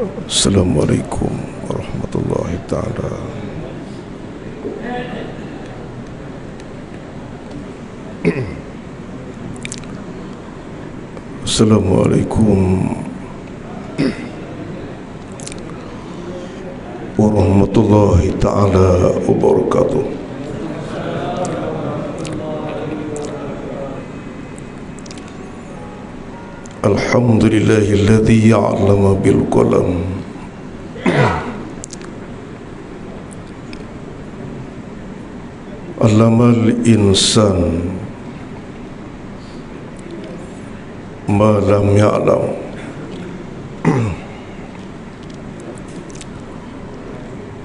Assalamualaikum warahmatullahi ta'ala. Assalamualaikum warahmatullahi ta'ala wabarakatuh. Alhamdulillahilladzi ya'lama bil qalam allamal insan ma lam ya'lam.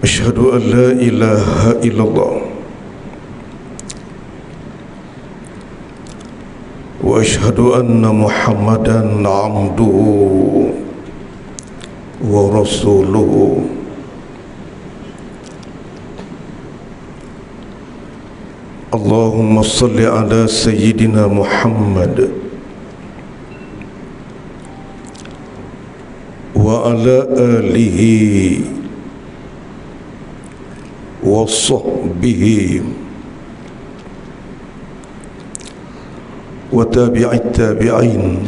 Asyhadu an la ilaha illallah wa asyhadu anna Muhammadan abduhu wa rasuluhu. Allahumma salli ala sayyidina Muhammad wa ala alihi wa sahbihi wa tabi'it tabi'in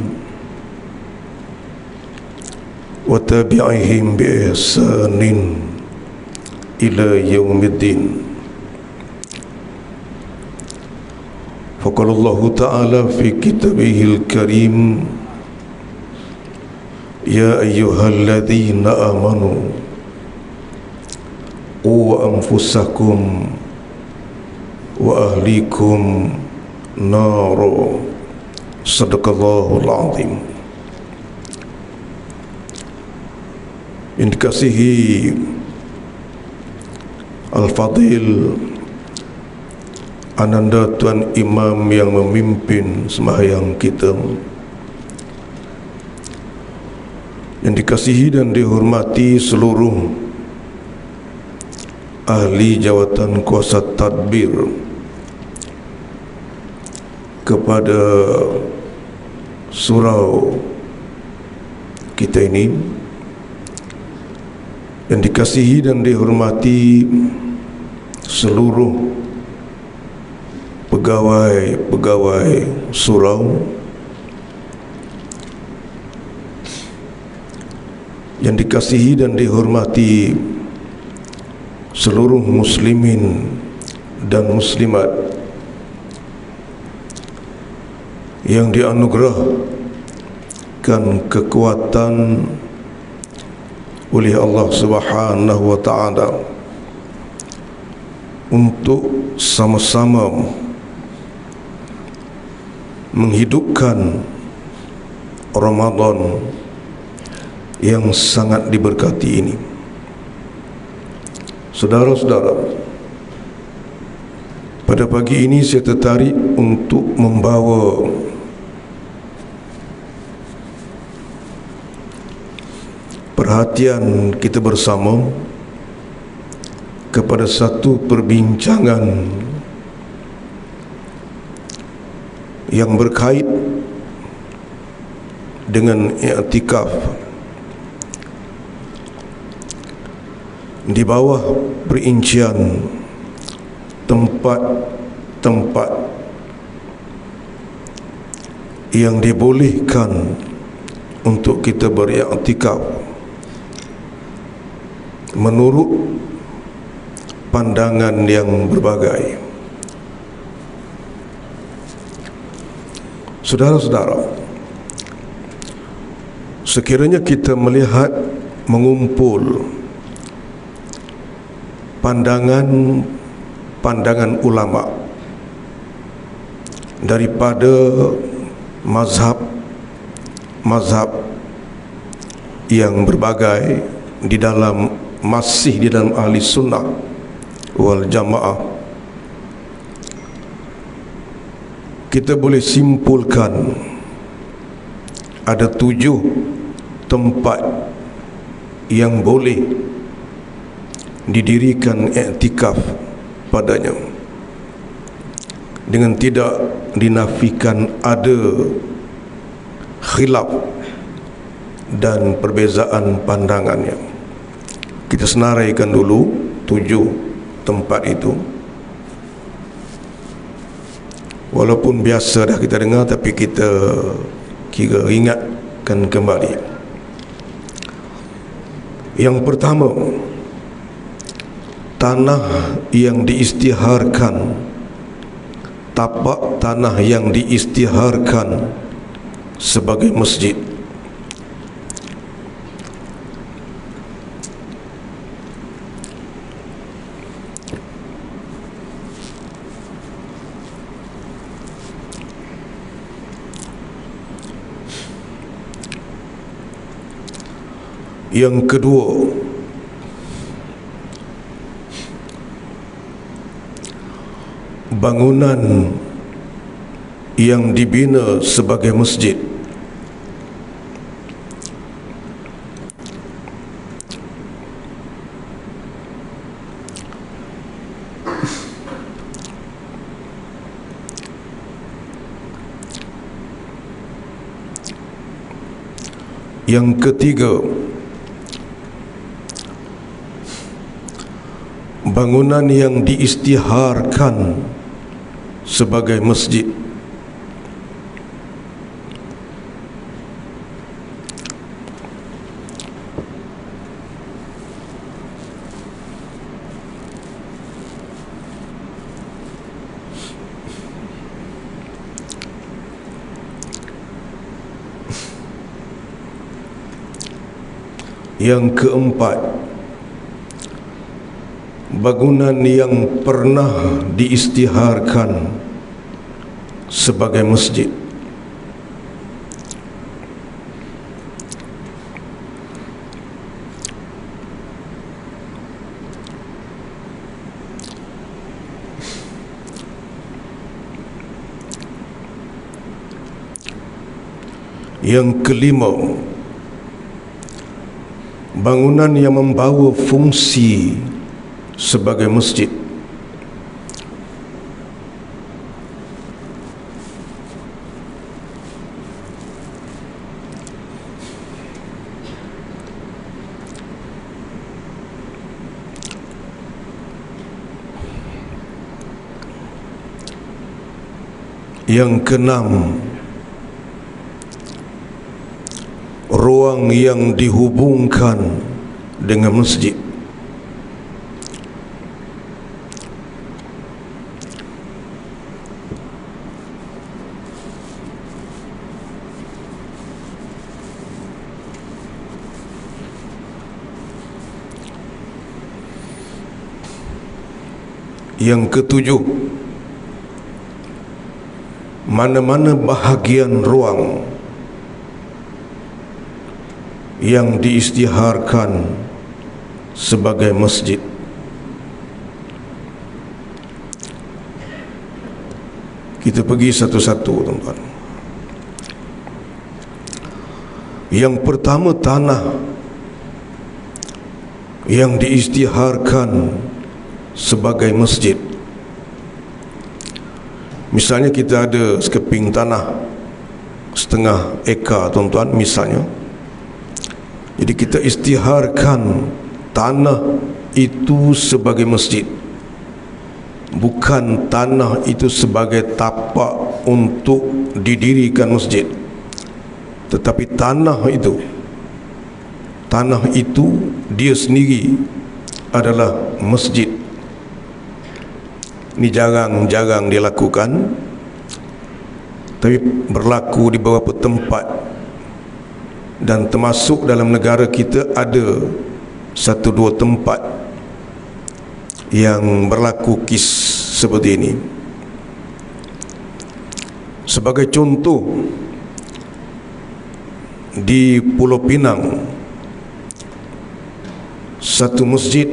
wa tabi'ihim bi ihsanin ila yaumiddin. Faqala Allah Ta'ala fi kitabihil karim, ya ayyuhalladzina amanu qu anfusakum wa ahlikum naro. Sadaqallahul azim. Yang dikasihi Al-Fadil Ananda Tuan Imam yang memimpin sembahyang kita, yang dikasihi dan dihormati seluruh ahli jawatan kuasa tadbir kepada surau kita ini, yang dikasihi dan dihormati seluruh pegawai-pegawai surau, yang dikasihi dan dihormati seluruh muslimin dan muslimat yang dianugerahkan kekuatan oleh Allah Subhanahu wa ta'ala untuk sama-sama menghidupkan Ramadan yang sangat diberkati ini. Saudara-saudara, pada pagi ini saya tertarik untuk membawa perhatian kita bersama kepada satu perbincangan yang berkait dengan i'tikaf di bawah perincian tempat-tempat yang dibolehkan untuk kita beriktikaf menurut pandangan yang berbagai. Saudara-saudara, sekiranya kita melihat mengumpul pandangan ulama daripada mazhab yang berbagai masih di dalam ahli sunnah wal jamaah, kita boleh simpulkan ada 7 tempat yang boleh didirikan i'tikaf padanya, dengan tidak dinafikan ada khilaf dan perbezaan pandangannya. Kita senaraikan dulu 7 tempat itu. Walaupun biasa dah kita dengar, tapi kita kira ingatkan kembali. Yang pertama, tanah yang diisytiharkan, tapak tanah yang diisytiharkan sebagai masjid. Yang kedua, bangunan yang dibina sebagai masjid. Yang ketiga, bangunan yang diisytiharkan sebagai masjid. Yang keempat, bangunan yang pernah diisytiharkan sebagai masjid. Yang kelima, bangunan yang membawa fungsi sebagai masjid. Yang keenam, ruang yang dihubungkan dengan masjid. Yang ketujuh, mana-mana bahagian ruang yang diisytiharkan sebagai masjid. Kita pergi satu-satu, tuan-tuan. Yang pertama, tanah yang diisytiharkan sebagai masjid. Misalnya kita ada sekeping tanah setengah ekar, tuan-tuan, misalnya. Jadi kita isytiharkan tanah itu sebagai masjid, bukan tanah itu sebagai tapak untuk didirikan masjid, tetapi tanah itu dia sendiri adalah masjid. Ini jarang dilakukan, tapi berlaku di beberapa tempat, dan termasuk dalam negara kita ada 1-2 tempat yang berlaku kes seperti ini. Sebagai contoh, di Pulau Pinang, satu masjid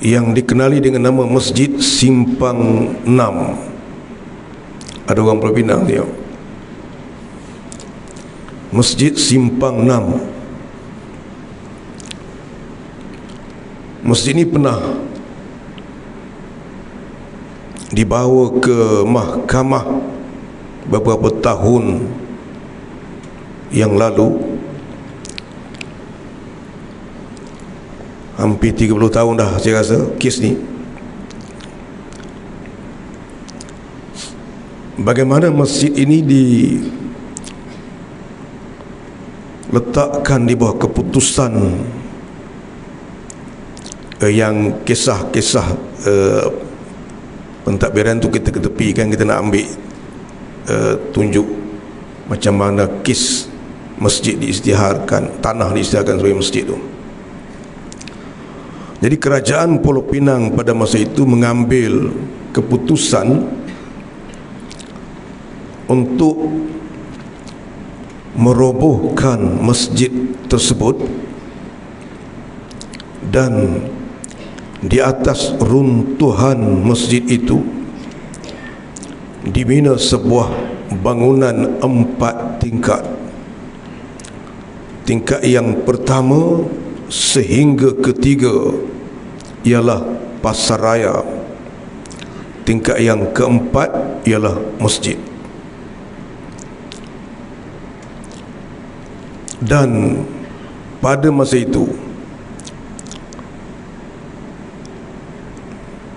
yang dikenali dengan nama Masjid Simpang 6. Ada orang Pulau Pinang dia. Masjid Simpang 6. Masjid ini pernah dibawa ke mahkamah beberapa tahun yang lalu, hampir 30 tahun dah saya rasa kes ni, bagaimana masjid ini diletakkan di bawah keputusan yang kisah-kisah pentadbiran tu kita ketepikan, kita nak ambil tunjuk macam mana kes masjid diisytiharkan, tanah diisytiharkan sebagai masjid tu. Jadi kerajaan Pulau Pinang pada masa itu mengambil keputusan untuk merobohkan masjid tersebut, dan di atas runtuhan masjid itu dibina sebuah bangunan 4 tingkat. Tingkat yang pertama sehingga ketiga ialah pasaraya. Tingkat yang keempat ialah masjid. Dan pada masa itu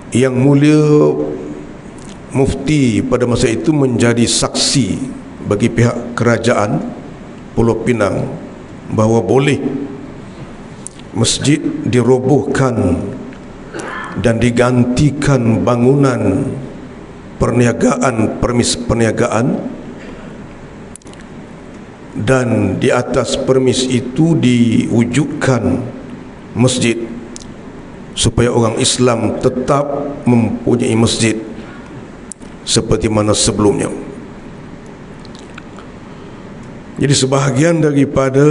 Yang Mulia Mufti pada masa itu menjadi saksi bagi pihak kerajaan Pulau Pinang bahawa boleh masjid dirobohkan dan digantikan bangunan perniagaan, permis perniagaan, dan di atas permis itu diwujudkan masjid supaya orang Islam tetap mempunyai masjid seperti mana sebelumnya. Jadi sebahagian daripada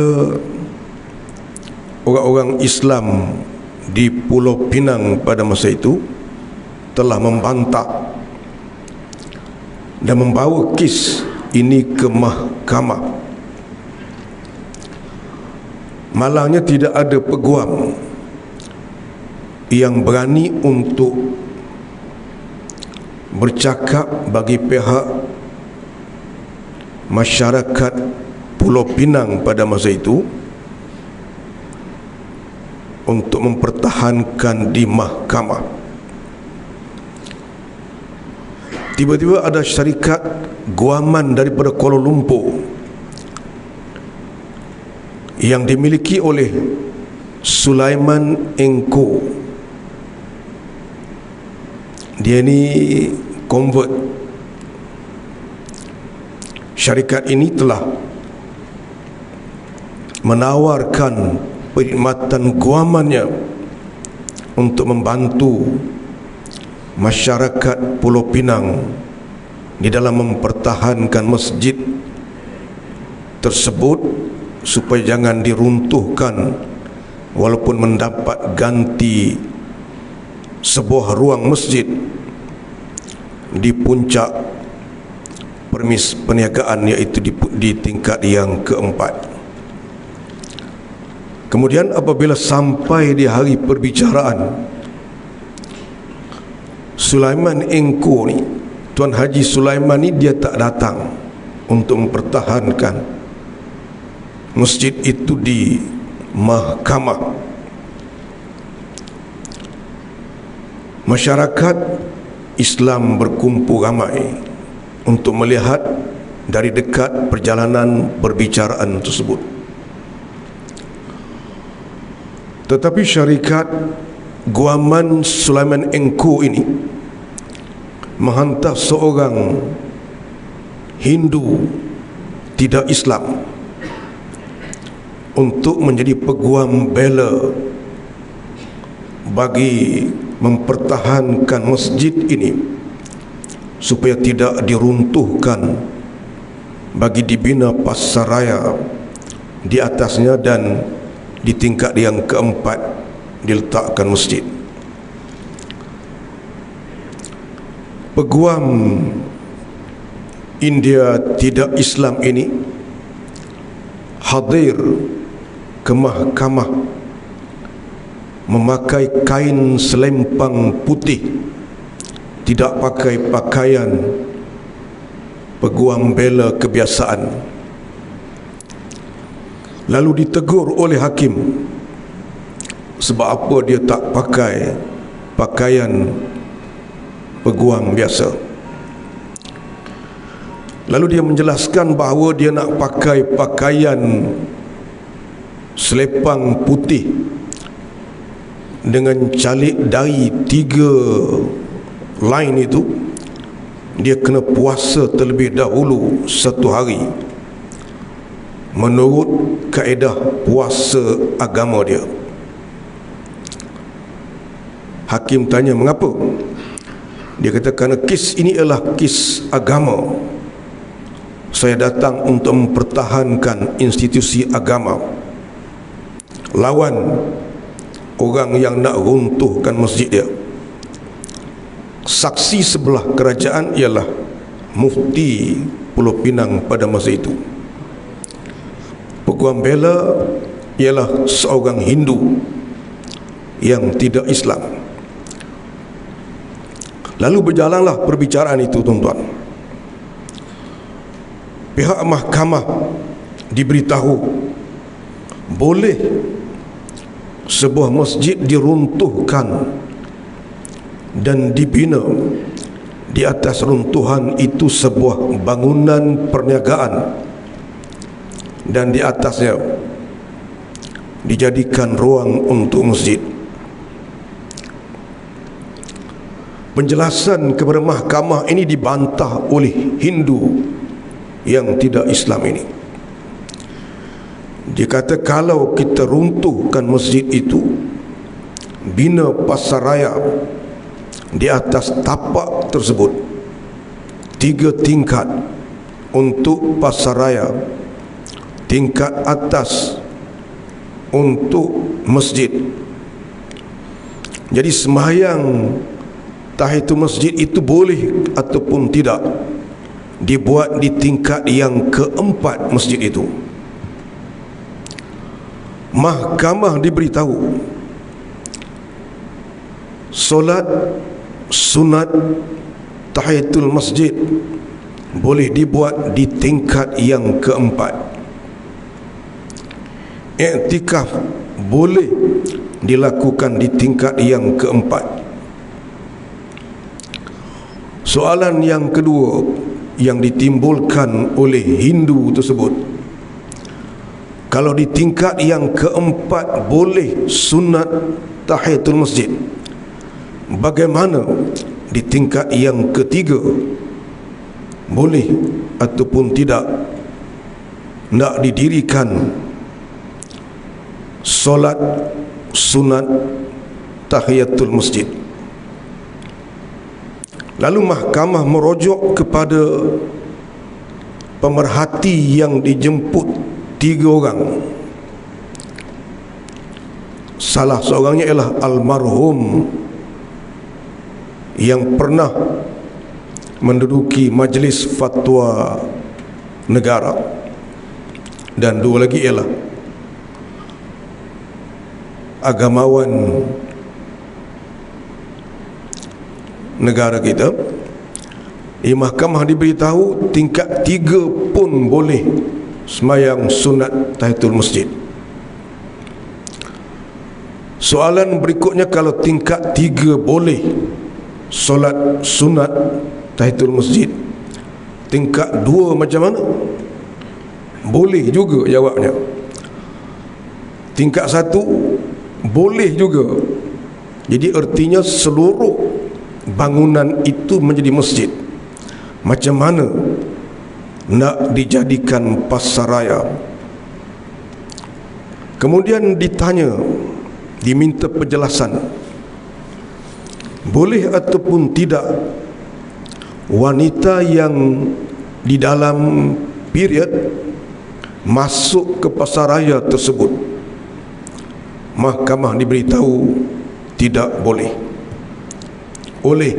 orang-orang Islam di Pulau Pinang pada masa itu telah membantah dan membawa kes ini ke mahkamah. Malangnya tidak ada peguam yang berani untuk bercakap bagi pihak masyarakat Pulau Pinang pada masa itu untuk mempertahankan di mahkamah. Tiba-tiba ada syarikat guaman daripada Kuala Lumpur yang dimiliki oleh Sulaiman Engko. Dia ni convert. Syarikat ini telah menawarkan perkhidmatan guamannya untuk membantu masyarakat Pulau Pinang di dalam mempertahankan masjid tersebut supaya jangan diruntuhkan walaupun mendapat ganti sebuah ruang masjid di puncak permis perniagaan, iaitu di tingkat yang keempat. Kemudian apabila sampai di hari perbicaraan, Sulaiman Engko ni, Tuan Haji Sulaiman ni, dia tak datang untuk mempertahankan masjid itu di mahkamah. Masyarakat Islam berkumpul ramai untuk melihat dari dekat perjalanan perbicaraan tersebut. Tetapi syarikat guaman Sulaiman Engko ini menghantar seorang Hindu tidak Islam untuk menjadi peguam bela bagi mempertahankan masjid ini supaya tidak diruntuhkan, bagi dibina pasaraya di atasnya, dan di tingkat yang keempat diletakkan masjid. Peguam India tidak Islam ini hadir ke mahkamah memakai kain selempang putih, tidak pakai pakaian peguam bela kebiasaan. Lalu ditegur oleh hakim sebab apa dia tak pakai pakaian peguam biasa. Lalu dia menjelaskan bahawa dia nak pakai pakaian selepang putih dengan calik dari 3 line itu. Dia kena puasa terlebih dahulu 1 hari menurut kaedah puasa agama dia. Hakim tanya mengapa? Dia kata kerana kes ini adalah kes agama. Saya datang untuk mempertahankan institusi agama lawan orang yang nak runtuhkan masjid dia. Saksi sebelah kerajaan ialah Mufti Pulau Pinang pada masa itu. Peguam bela ialah seorang Hindu yang tidak Islam. Lalu berjalanlah perbicaraan itu, tuan-tuan. Pihak mahkamah diberitahu boleh sebuah masjid diruntuhkan dan dibina di atas runtuhan itu sebuah bangunan perniagaan, dan di atasnya dijadikan ruang untuk masjid. Penjelasan kepada mahkamah ini dibantah oleh Hindu yang tidak Islam ini. Dia kata kalau kita runtuhkan masjid itu, bina pasaraya di atas tapak tersebut, 3 tingkat untuk pasaraya, tingkat atas untuk masjid. Jadi sembahyang tahiyatul masjid itu boleh ataupun tidak dibuat di tingkat yang keempat masjid itu. Mahkamah diberitahu solat sunat tahiyatul masjid boleh dibuat di tingkat yang keempat. Iktikaf boleh dilakukan di tingkat yang keempat. Soalan yang kedua yang ditimbulkan oleh Hindu tersebut, kalau di tingkat yang keempat boleh sunat tahiyatul masjid, bagaimana di tingkat yang ketiga boleh ataupun tidak nak didirikan solat sunat tahiyatul masjid? Lalu mahkamah merujuk kepada pemerhati yang dijemput 3 orang. Salah seorangnya ialah almarhum yang pernah menduduki majlis fatwa negara, dan 2 lagi ialah agamawan negara kita. Di mahkamah diberitahu tingkat 3 pun boleh sembahyang sunat tahiyatul masjid. Soalan berikutnya, kalau tingkat 3 boleh solat sunat tahiyatul masjid, tingkat 2 macam mana? Boleh juga jawabnya. Tingkat 1 boleh juga. Jadi artinya seluruh bangunan itu menjadi masjid. Macam mana nak dijadikan pasaraya? Kemudian ditanya, diminta penjelasan, boleh ataupun tidak wanita yang di dalam period masuk ke pasaraya tersebut? Mahkamah diberitahu tidak boleh oleh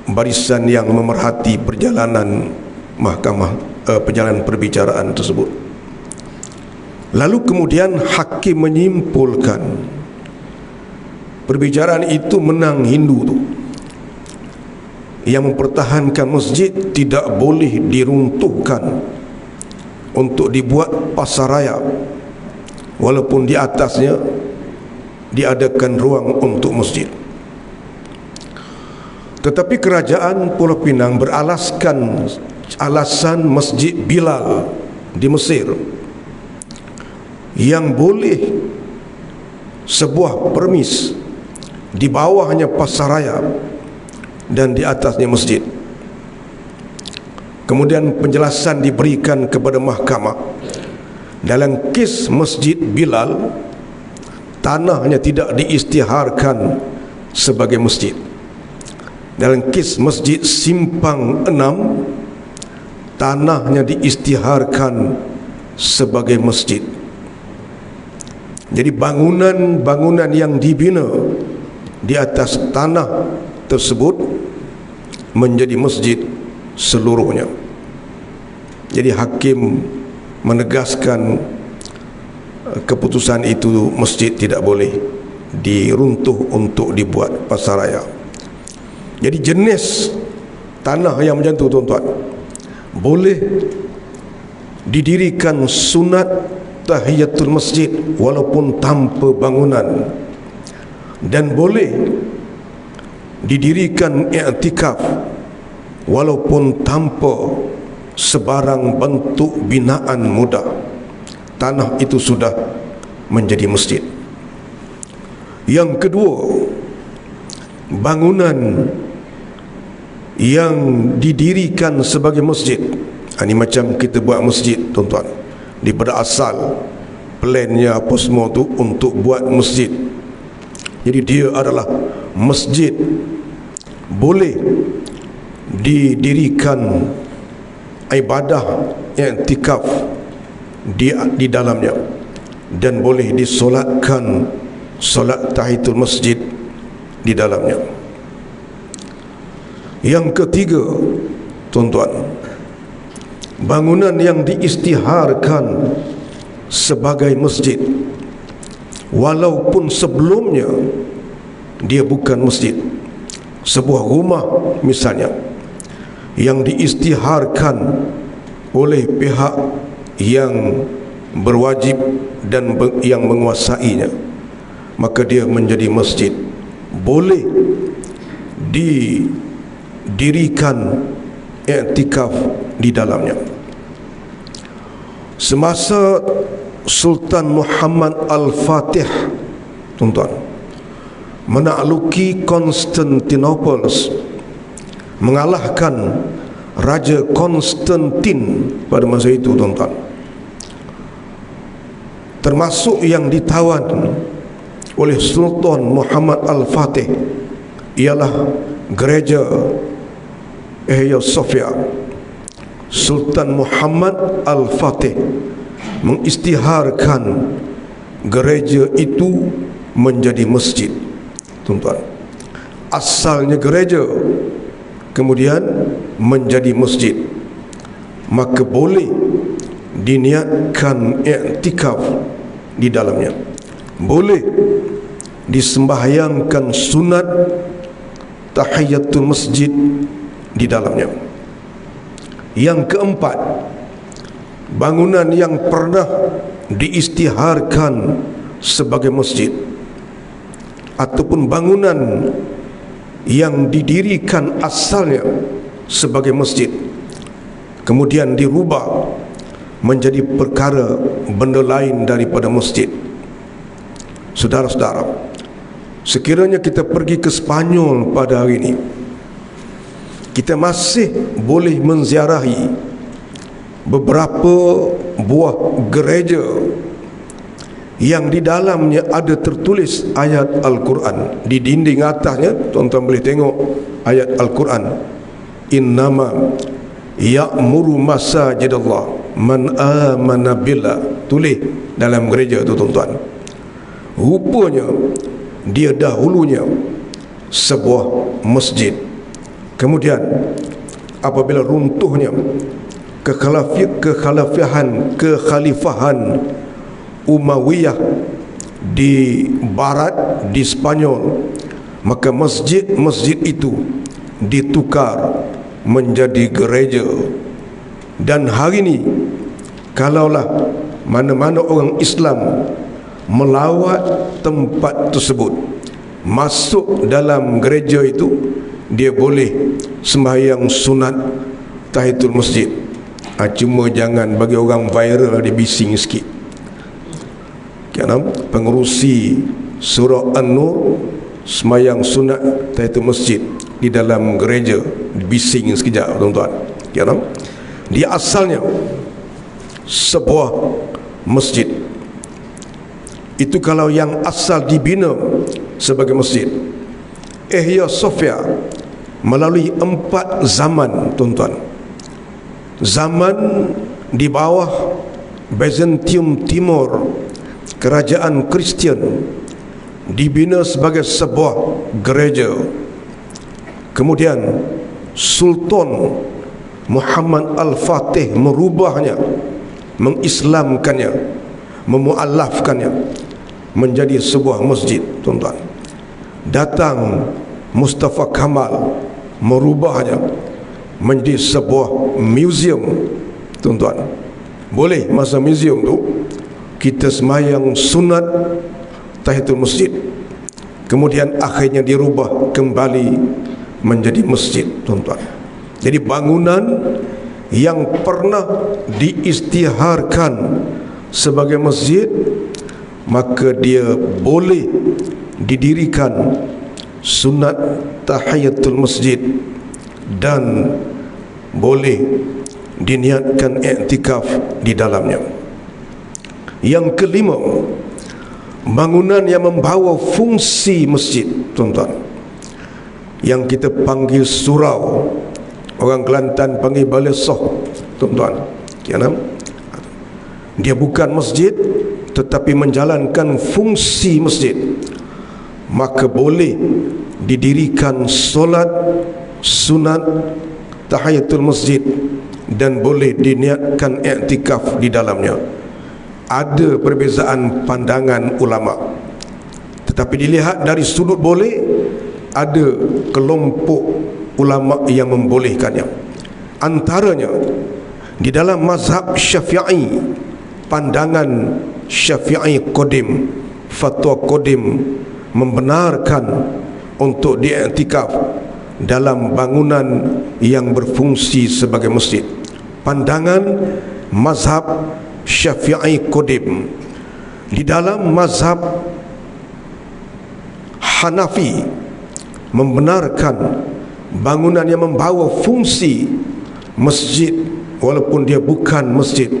barisan yang memerhati perjalanan mahkamah, perjalanan perbicaraan tersebut. Lalu kemudian hakim menyimpulkan perbicaraan itu menang Hindu tu, yang mempertahankan masjid tidak boleh diruntuhkan untuk dibuat pasaraya, walaupun di atasnya diadakan ruang untuk masjid. Tetapi kerajaan Pulau Pinang beralasan Masjid Bilal di Mesir yang boleh sebuah permis, di bawahnya pasaraya dan di atasnya masjid. Kemudian penjelasan diberikan kepada mahkamah, dalam kes Masjid Bilal, tanahnya tidak diisytiharkan sebagai masjid. Dalam kes Masjid Simpang 6, tanahnya diisytiharkan sebagai masjid. Jadi bangunan-bangunan yang dibina di atas tanah tersebut menjadi masjid seluruhnya. Jadi hakim menegaskan keputusan itu, masjid tidak boleh diruntuh untuk dibuat pasaraya. Jadi jenis tanah yang macam tu, tuan-tuan, boleh didirikan sunat tahiyatul masjid walaupun tanpa bangunan, dan boleh didirikan i'tikaf walaupun tanpa sebarang bentuk binaan mudah. Tanah itu sudah menjadi masjid. Yang kedua, bangunan yang didirikan sebagai masjid, ini macam kita buat masjid, tuan-tuan, daripada asal plannya apa semua tu untuk buat masjid. Jadi dia adalah masjid, boleh didirikan ibadah i'tikaf di dalamnya, dan boleh disolatkan solat tahiyatul masjid di dalamnya. Yang ketiga, tuan-tuan, bangunan yang diisytiharkan sebagai masjid walaupun sebelumnya dia bukan masjid. Sebuah rumah misalnya yang diisytiharkan oleh pihak yang berwajib dan yang menguasainya, maka dia menjadi masjid. Boleh didirikan i'tikaf di dalamnya. Semasa Sultan Muhammad Al-Fatih, tuan-tuan, menakluki Konstantinopel, mengalahkan Raja Konstantin pada masa itu, tuan-tuan, termasuk yang ditawan oleh Sultan Muhammad Al-Fatih ialah gereja Hagia Sophia. Sultan Muhammad Al-Fatih mengisytiharkan gereja itu menjadi masjid, tuan-tuan. Asalnya gereja, kemudian menjadi masjid, maka boleh diniatkan i'tikaf di dalamnya, boleh disembahyangkan sunat tahiyatul masjid di dalamnya. Yang keempat, bangunan yang pernah diisytiharkan sebagai masjid ataupun bangunan yang didirikan asalnya sebagai masjid kemudian dirubah menjadi perkara benda lain daripada masjid. Saudara-saudara, sekiranya kita pergi ke Spanyol pada hari ini, kita masih boleh menziarahi beberapa buah gereja yang di dalamnya ada tertulis ayat Al-Quran. Di dinding atasnya, tuan-tuan boleh tengok ayat Al-Quran, innama ya'muru masajidallah man amana billah, tulis dalam gereja itu, tuan-tuan. Rupanya dia dahulunya sebuah masjid, kemudian apabila runtuhnya kekhalifahan Umayyah di barat, di Spanyol, maka masjid itu ditukar menjadi gereja. Dan hari ini kalaulah mana-mana orang Islam melawat tempat tersebut, masuk dalam gereja itu, dia boleh sembahyang sunat tahiyatul masjid. Cuma jangan bagi orang viral dia bising sikit. Pengerusi surah An-Nur sembahyang sunat tahiyatul masjid di dalam gereja, bising sekejap tuan-tuan. Dia asalnya sebuah masjid. Itu kalau yang asal dibina sebagai masjid. Ihya Sofia melalui 4 zaman tuan-tuan. Zaman di bawah Byzantium Timur, kerajaan Kristian, dibina sebagai sebuah gereja. Kemudian Sultan Muhammad Al-Fatih merubahnya, mengislamkannya, memualafkannya menjadi sebuah masjid tuan-tuan. Datang Mustafa Kamal merubahnya menjadi sebuah museum tuan-tuan. Boleh masa museum tu kita sembahyang sunat tahiyatul masjid, kemudian akhirnya dirubah kembali menjadi masjid tuan-tuan. Jadi bangunan yang pernah diisytiharkan sebagai masjid, maka dia boleh didirikan sunat tahiyatul masjid dan boleh diniatkan iktikaf di dalamnya. Yang kelima, bangunan yang membawa fungsi masjid tuan-tuan, yang kita panggil surau, orang Kelantan panggil balesoh tuan-tuan. Dia bukan masjid tetapi menjalankan fungsi masjid, maka boleh didirikan solat sunat tahiyatul masjid dan boleh diniatkan iktikaf di dalamnya. Ada perbezaan pandangan ulama, tetapi dilihat dari sudut boleh, ada kelompok ulama yang membolehkannya. Antaranya di dalam mazhab Syafi'i, pandangan Syafi'i Qadim, fatwa Qadim membenarkan untuk diiktikaf dalam bangunan yang berfungsi sebagai masjid. Pandangan mazhab Syafi'i Qadim. Di dalam mazhab Hanafi membenarkan bangunan yang membawa fungsi masjid walaupun dia bukan masjid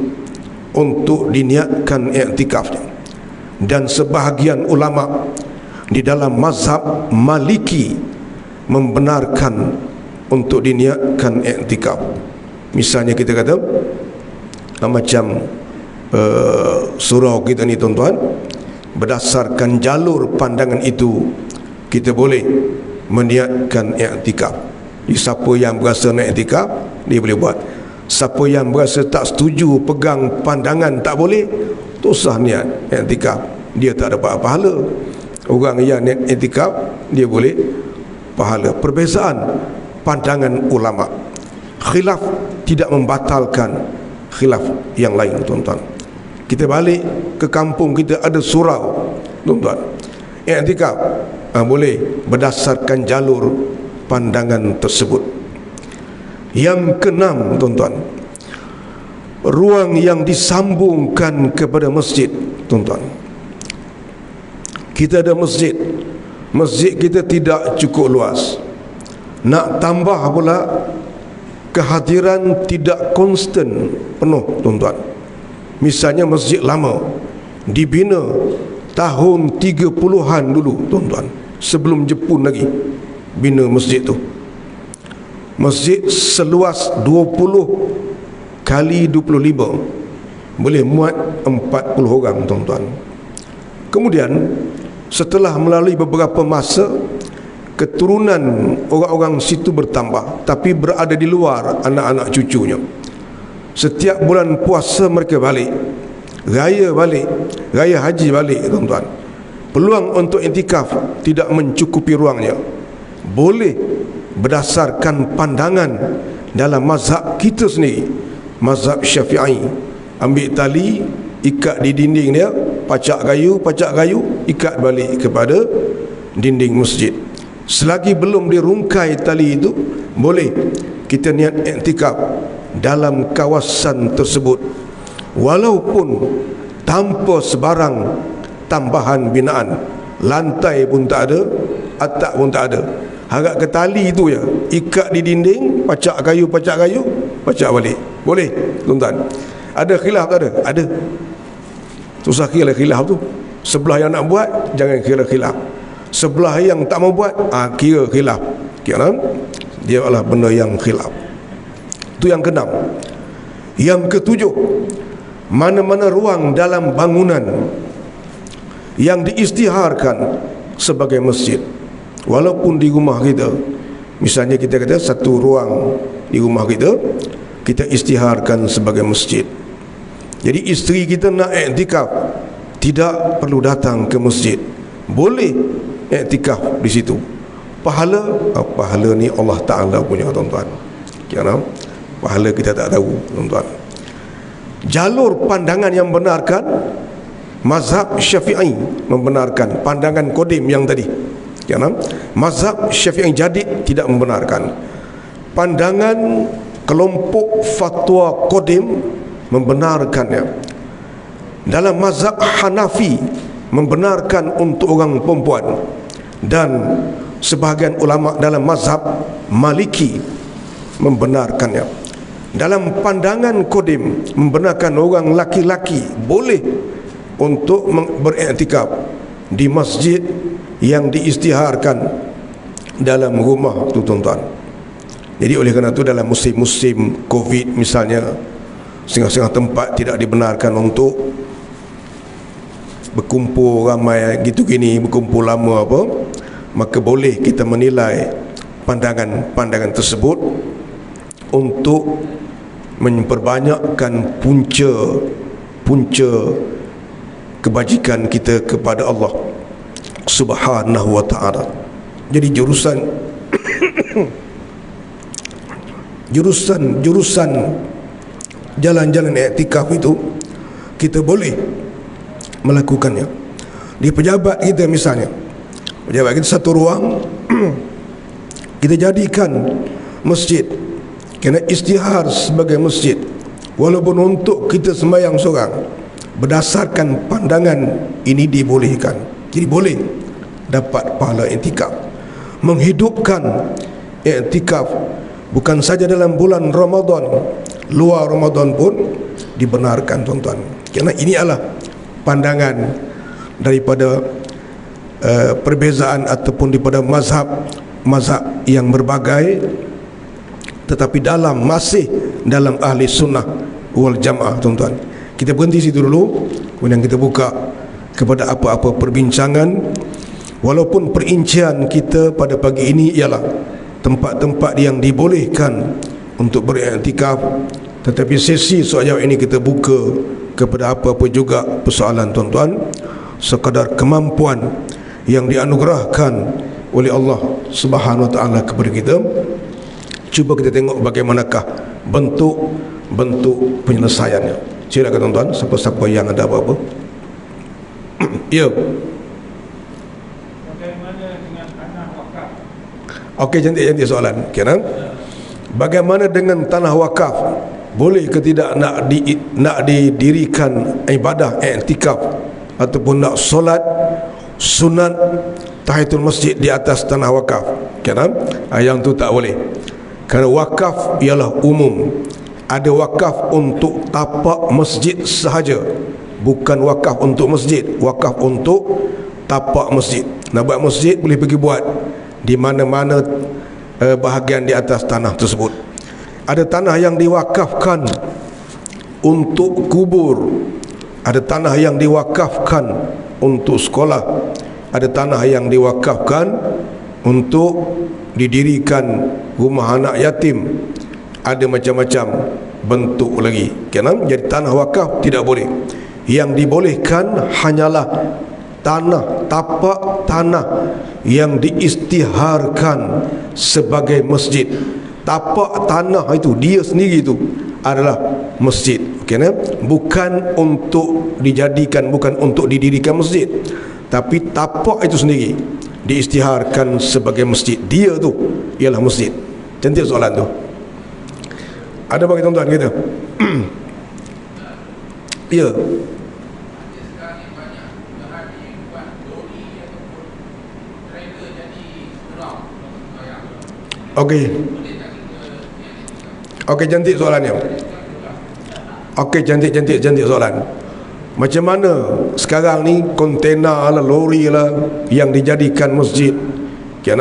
untuk diniatkan iktikafnya. Dan sebahagian ulama di dalam mazhab Maliki membenarkan untuk diniatkan iktikaf. Misalnya kita kata macam surau kita ni tuan-tuan, berdasarkan jalur pandangan itu kita boleh meniatkan iktikaf. Jadi siapa yang berasa nak iktikaf, dia boleh buat. Siapa yang berasa tak setuju, pegang pandangan tak boleh, tak usah niat iktikaf, dia tak dapat pahala. Orang yang niat iktikaf, dia boleh pahala. Perbezaan pandangan ulama. Khilaf tidak membatalkan khilaf yang lain tuan-tuan. Kita balik ke kampung kita, ada surau tuan-tuan, iktikaf boleh berdasarkan jalur pandangan tersebut. Yang keenam tuan-tuan, ruang yang disambungkan kepada masjid tuan-tuan. Kita ada masjid, masjid kita tidak cukup luas, nak tambah pula kehadiran tidak konstan penuh tuan-tuan. Misalnya masjid lama dibina tahun 30-an dulu tuan-tuan, sebelum Jepun lagi bina masjid tu. Masjid seluas 20 kali 25 boleh muat 40 orang tuan-tuan. Kemudian setelah melalui beberapa masa, keturunan orang-orang situ bertambah, tapi berada di luar anak-anak cucunya. Setiap bulan puasa mereka balik, raya haji balik tuan-tuan. Peluang untuk iktikaf tidak mencukupi ruangnya. Boleh berdasarkan pandangan dalam mazhab kita sendiri, mazhab Syafi'i, ambil tali, ikat di dinding dia, pacak kayu, ikat balik kepada dinding masjid. Selagi belum dirungkai tali itu, boleh kita niat iktikaf dalam kawasan tersebut, walaupun tanpa sebarang tambahan binaan. Lantai pun tak ada, atap pun tak ada, harap ke tali itu ya, ikat di dinding, pacak kayu, pacak balik. Boleh tuan-tuan? Ada khilaf tak ada? Ada. Susah kira khilaf tu. Sebelah yang nak buat, jangan kira khilaf. Sebelah yang tak mau buat, kira khilaf. Kira dia adalah benda yang khilaf. Itu yang keenam. Yang ketujuh, mana-mana ruang dalam bangunan yang diisytiharkan sebagai masjid, walaupun di rumah kita, misalnya kita kata satu ruang di rumah kita, kita isytiharkan sebagai masjid. Jadi isteri kita nak iktikaf, tidak perlu datang ke masjid, boleh iktikaf di situ. Pahala ni Allah Ta'ala punya, tuan-tuan. Kerana pahala kita tak tahu, tuan-tuan. Jalur pandangan yang benarkan, mazhab Syafi'i membenarkan pandangan Qadim yang tadi. Kerana mazhab Syafi'i jadid tidak membenarkan. Pandangan kelompok fatwa Qadim membenarkannya. Dalam mazhab Hanafi membenarkan untuk orang perempuan, dan sebahagian ulama dalam mazhab Maliki membenarkannya. Dalam pandangan Qadim membenarkan orang laki-laki boleh untuk beriktikaf di masjid yang diisytiharkan dalam rumah tu, tuan-tuan. Jadi oleh kerana itu dalam musim-musim Covid misalnya, setengah-setengah tempat tidak dibenarkan untuk berkumpul ramai gitu gini, berkumpul lama apa, maka boleh kita menilai pandangan tersebut untuk memperbanyakkan punca kebajikan kita kepada Allah Subhanahu wa ta'ala. Jadi jurusan jalan-jalan iktikaf itu kita boleh melakukannya. Di pejabat kita misalnya, pejabat kita satu ruang kita jadikan masjid, kena isytihar sebagai masjid, walaupun untuk kita sembahyang seorang, berdasarkan pandangan ini dibolehkan. Jadi boleh dapat pahala iktikaf. Menghidupkan iktikaf bukan saja dalam bulan Ramadan, luar Ramadan pun dibenarkan, tuan-tuan. Kerana ini adalah pandangan daripada perbezaan ataupun daripada mazhab yang berbagai, tetapi masih dalam ahli sunnah wal jamaah, tuan-tuan. Kita berhenti situ dulu, kemudian kita buka kepada apa-apa perbincangan. Walaupun perincian kita pada pagi ini ialah tempat-tempat yang dibolehkan untuk beriktikaf, tetapi sesi soal jawab ini kita buka kepada apa-apa juga persoalan, tuan-tuan, sekadar kemampuan yang dianugerahkan oleh Allah Subhanahu wa ta'ala kepada kita. Cuba kita tengok bagaimanakah bentuk penyelesaiannya. Silakan, tuan-tuan, siapa-siapa yang ada apa-apa. Ya. Bagaimana dengan tanah wakaf? Okey, cantik soalan. Kena. Bagaimana dengan tanah wakaf? Boleh ke tidak nak didirikan ibadah iktikaf ataupun nak solat sunat tahiyatul masjid di atas tanah wakaf? Kena. Yang tu tak boleh. Kerana wakaf ialah umum. Ada wakaf untuk tapak masjid sahaja, bukan wakaf untuk masjid. Wakaf untuk tapak masjid. Nak buat masjid boleh pergi buat di mana-mana bahagian di atas tanah tersebut. Ada tanah yang diwakafkan untuk kubur, ada tanah yang diwakafkan untuk sekolah, ada tanah yang diwakafkan untuk didirikan rumah anak yatim. Ada macam-macam bentuk lagi. Kenapa? Jadi tanah wakaf tidak boleh. Yang dibolehkan hanyalah tapak tanah yang diisytiharkan sebagai masjid. Tapak tanah itu dia sendiri itu adalah masjid. Kena bukan untuk dijadikan, bukan untuk didirikan masjid, tapi tapak itu sendiri diisytiharkan sebagai masjid. Dia tu ialah masjid. Cantik soalan tu. Ada bagi tuan-tuan kita? Ya. Okey. Okey, cantik soalannya. Okey, cantik soalan. Macam mana sekarang ni kontena lah, lori lah yang dijadikan masjid? Kan?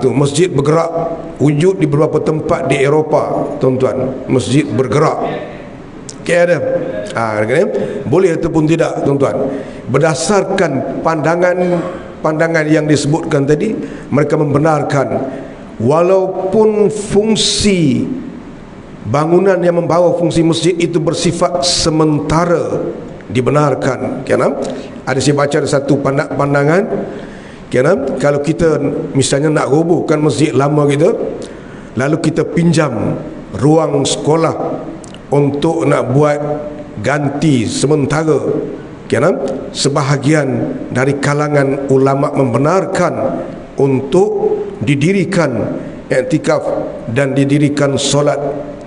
Tu masjid bergerak wujud di beberapa tempat di Eropah, tuan-tuan. Masjid bergerak. Okey, ada. Kan? Boleh ataupun tidak, tuan-tuan. Berdasarkan pandangan yang disebutkan tadi, mereka membenarkan walaupun fungsi bangunan yang membawa fungsi masjid itu bersifat sementara, dibenarkan. Ada saya baca ada satu pandangan, kalau kita misalnya nak robohkan masjid lama kita, lalu kita pinjam ruang sekolah untuk nak buat ganti sementara, sebahagian dari kalangan ulama membenarkan untuk didirikan iktikaf dan didirikan solat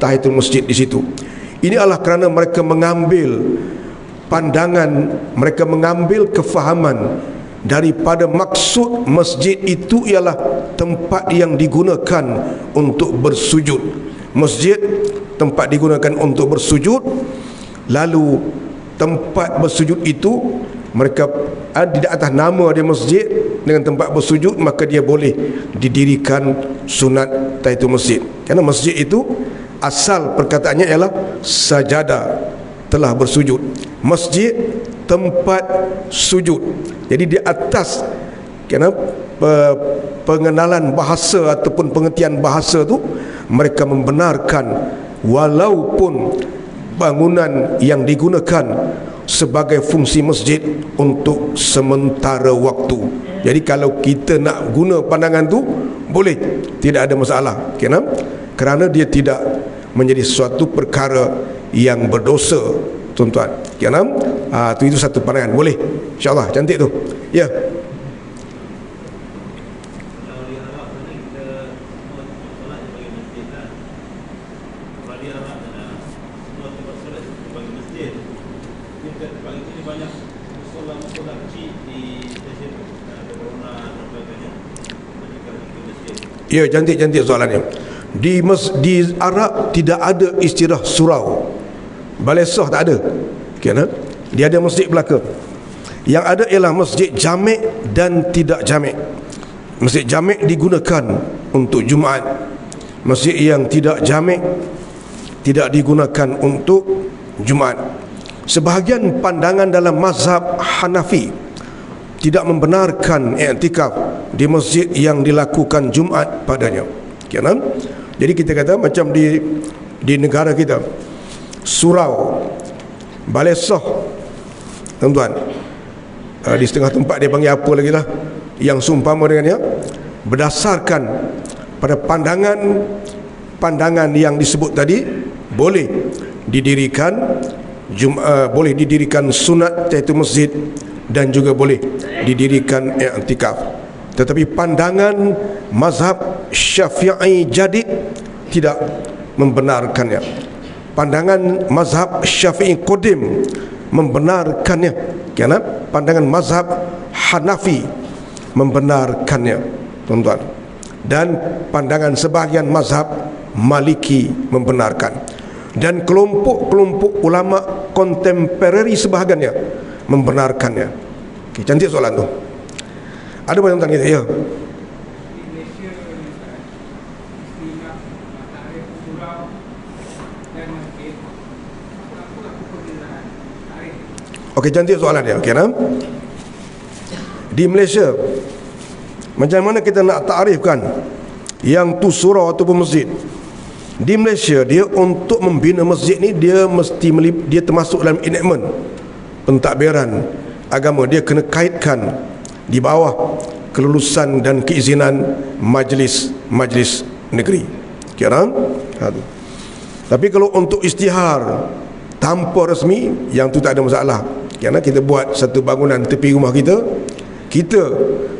tahiyatul masjid di situ. Ini adalah kerana mereka mengambil pandangan, mereka mengambil kefahaman daripada maksud masjid itu ialah tempat yang digunakan untuk bersujud. Masjid tempat digunakan untuk bersujud, lalu tempat bersujud itu mereka di atas nama dia masjid dengan tempat bersujud, maka dia boleh didirikan sunat tahiyatul masjid. Kerana masjid itu asal perkataannya ialah sajadah, telah bersujud. Masjid tempat sujud. Jadi di atas pengenalan bahasa ataupun pengertian bahasa tu, mereka membenarkan walaupun bangunan yang digunakan sebagai fungsi masjid untuk sementara waktu. Jadi kalau kita nak guna pandangan tu, boleh, tidak ada masalah. Kerana dia tidak menjadi suatu perkara yang berdosa, tuan-tuan. Itu satu pandangan, boleh. InsyaAllah, cantik tu. Ya. Ya, cantik soalannya. Di Arab tidak ada istilah surau. Balai Soh tak ada. Dia ada masjid belaka. Yang ada ialah masjid jamek dan tidak jamek. Masjid jamek digunakan untuk Jumaat. Masjid yang tidak jamek tidak digunakan untuk Jumaat. Sebahagian pandangan dalam mazhab Hanafi tidak membenarkan iktikaf di masjid yang dilakukan Jumaat padanya. Jadi kita kata macam di negara kita, surau, balai soh, tuan-tuan, di setengah tempat dia panggil apa lagi lah, yang seumpama dengannya, berdasarkan pada pandangan yang disebut tadi, boleh didirikan boleh didirikan sunat tahiyatul masjid dan juga boleh didirikan i'tikaf. Tetapi pandangan mazhab Syafi'i jadid tidak membenarkannya. Pandangan mazhab Syafi'i qadim membenarkannya. Kerana pandangan mazhab Hanafi membenarkannya, tuan-tuan. Dan pandangan sebahagian mazhab Maliki membenarkan. Dan kelompok-kelompok ulama kontemporari sebahagiannya membenarkannya. Okay, cantik soalan tu. Ada banyak tentang kita, ya. Okey, cantik soalan dia. Okey, di Malaysia, macam mana kita nak takrifkan yang tu surau ataupun masjid? Di Malaysia, dia untuk membina masjid ni, dia mesti dia termasuk dalam enactment pentadbiran agama. Dia kena kaitkan di bawah kelulusan dan keizinan majlis negeri. Kira? Tapi kalau untuk isytihar tanpa rasmi, yang tu tak ada masalah. Kerana kita buat satu bangunan tepi rumah kita, kita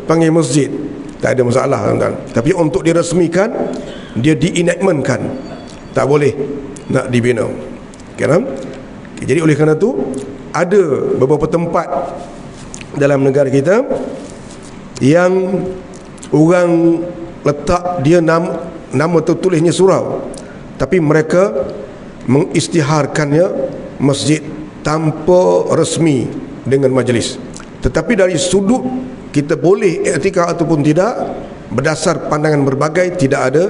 panggil masjid, tak ada masalah, tuan-tuan. Tapi untuk dirasmikan, dia di-enactmentkan, tak boleh nak dibina. Jadi oleh kerana tu, ada beberapa tempat dalam negara kita yang orang letak dia nama tertulisnya surau, tapi mereka mengisytiharkannya masjid tanpa resmi dengan majlis. Tetapi dari sudut kita boleh iktikaf ataupun tidak, berdasar pandangan berbagai, tidak ada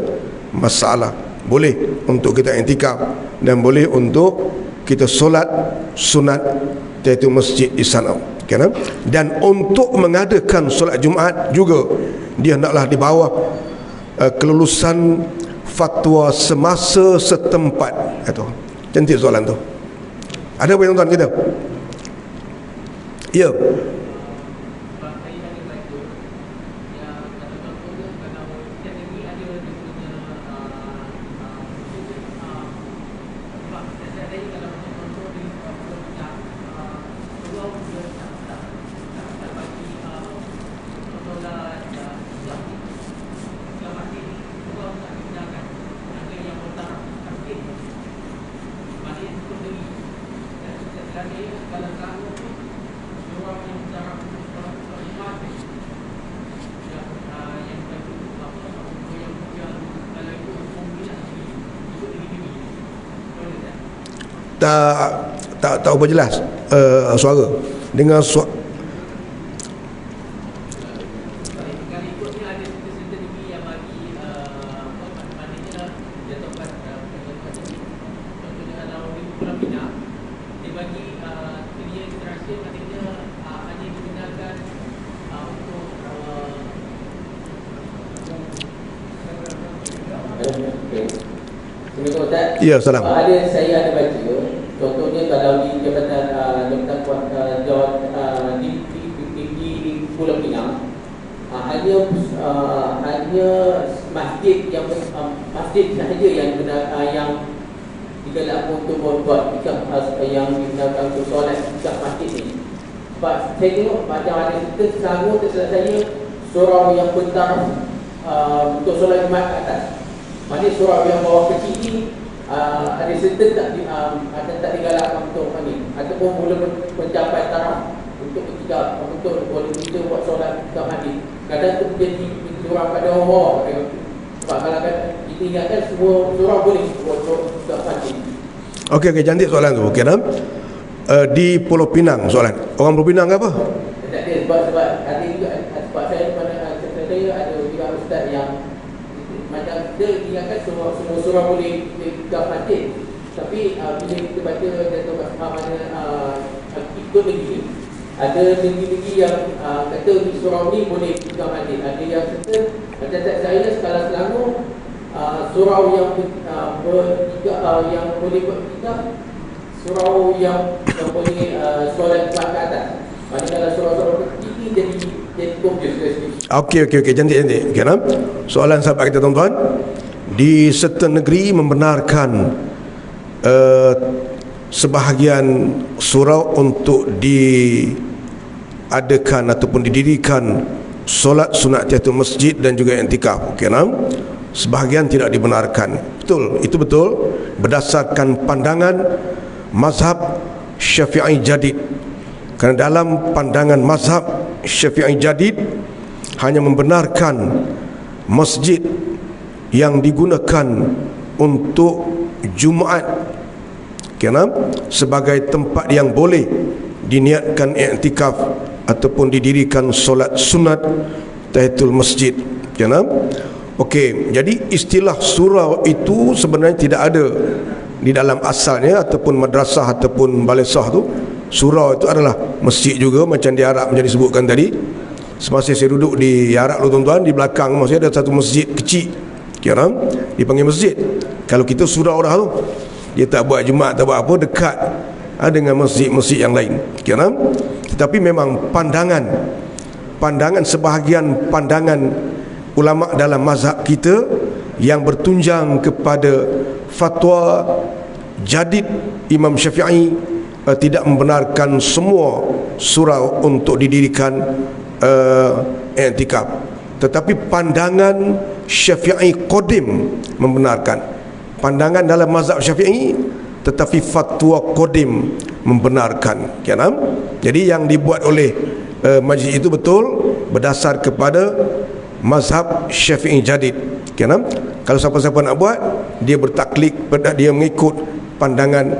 masalah. Boleh untuk kita iktikaf dan boleh untuk kita solat sunat iaitu masjid di sana. Dan untuk mengadakan solat Jumaat juga, dia hendaklah di bawah kelulusan fatwa semasa setempat. Itu cantik soalan tu. Ada apa tuan-tuan kita? Ya. Tak tahu apa jelas suara dengan ya, salam. Saya ada baca, contohnya kalau di Jabatan di Pulau Pinang, hanya masjid masjid sahaja yang digalakkan untuk buat yang digunakan untuk solat masjid ni. Sebab saya tengok macam ada selangor terserah saya surau yang bentar untuk solat Jumaat ke atas. Maknanya surau yang bawah kecil ni ada serta tak digalakkan untuk ni, ataupun mula mencapai taraf untuk kita boleh kita buat solat kita hadis. Kadang tu menjadi surau pada bawah. Sebab kalau kita ingatkan semua surau boleh buat kita hadis. Okey, cantik soalan tu. Okey, di Pulau Pinang soalan. Orang Pulau Pinang ke apa? Tak ada, sebab ada juga, sebab saya pada saya ada juga ustaz yang macam dia ingatkan semua surau boleh kita hadis. Tapi bila kita baca Datuk mana ikut negeri, ada negeri-negeri yang kata di surau ni boleh kita hadis. Ada yang kata macam saya sekarang Selangor, surau yang yang boleh buat kita, surau yang boleh solat ke atas. Maksudnya kalau surau-surau kecil ni jadi confused. Okey, cantik. Okay, soalan sahabat kita tuan-tuan, di certain negeri membenarkan sebahagian surau untuk diadakan ataupun didirikan solat sunat tahiyatul masjid dan juga i'tikaf. Okey, sebahagian tidak dibenarkan. Betul, itu betul berdasarkan pandangan mazhab Syafi'i Jadid. Kerana dalam pandangan mazhab Syafi'i Jadid hanya membenarkan masjid yang digunakan untuk Jumaat sebagai tempat yang boleh diniatkan i'tikaf ataupun didirikan solat sunat tahiyatul masjid. Okey, jadi istilah surau itu sebenarnya tidak ada di dalam asalnya ataupun madrasah ataupun balisah tu. Surau itu adalah masjid juga, macam di Arab menjadi disebutkan tadi. Semasa saya duduk di Arab tu tuan-tuan, di belakang rumah saya ada satu masjid kecil, dipanggil masjid. Kalau kita surau dah tu, dia tak buat Jumaat, tak buat apa, dekat dengan masjid-masjid yang lain. Tetapi memang pandangan sebahagian pandangan ulama dalam mazhab kita yang bertunjang kepada fatwa Jadid Imam Syafi'i tidak membenarkan semua surau untuk didirikan i'tikaf, tetapi pandangan Syafi'i Qadim membenarkan. Pandangan dalam mazhab Syafi'i tetapi fatwa Qadim membenarkan. Jadi yang dibuat oleh majlis itu betul berdasar kepada mazhab Syafi'i Jadid. Kalau siapa-siapa nak buat, dia bertaklid, dia mengikut pandangan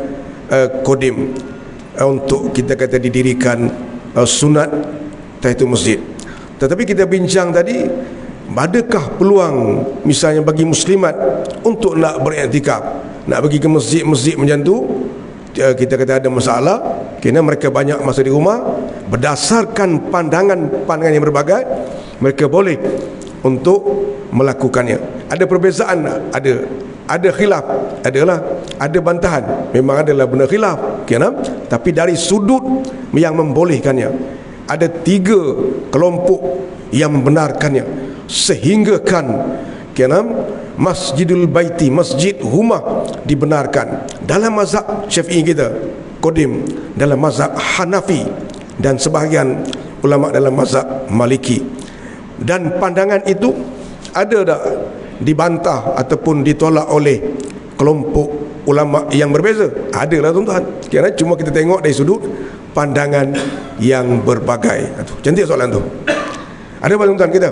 Qadim untuk kita kata didirikan sunat tahiyatul masjid. Tetapi kita bincang tadi, adakah peluang misalnya bagi muslimat untuk nak beriktikaf, nak pergi ke masjid-masjid macam tu? Kita kata ada masalah, kerana mereka banyak masa di rumah. Berdasarkan pandangan yang berbagai, mereka boleh untuk melakukannya. Ada perbezaan, ada khilaf, ada bantahan, memang adalah benar khilaf, tapi dari sudut yang membolehkannya, ada 3 kelompok yang membenarkannya, sehinggakan Masjidul Baiti, masjid rumah dibenarkan dalam mazhab Syafi'i kita Qadim, dalam mazhab Hanafi, dan sebahagian ulama dalam mazhab Maliki. Dan pandangan itu ada tak dibantah ataupun ditolak oleh kelompok ulama yang berbeza? Adalah tuan-tuan. Kerana cuma kita tengok dari sudut pandangan yang berbagai. Cantik soalan tu. Ada apa tuan-tuan kita?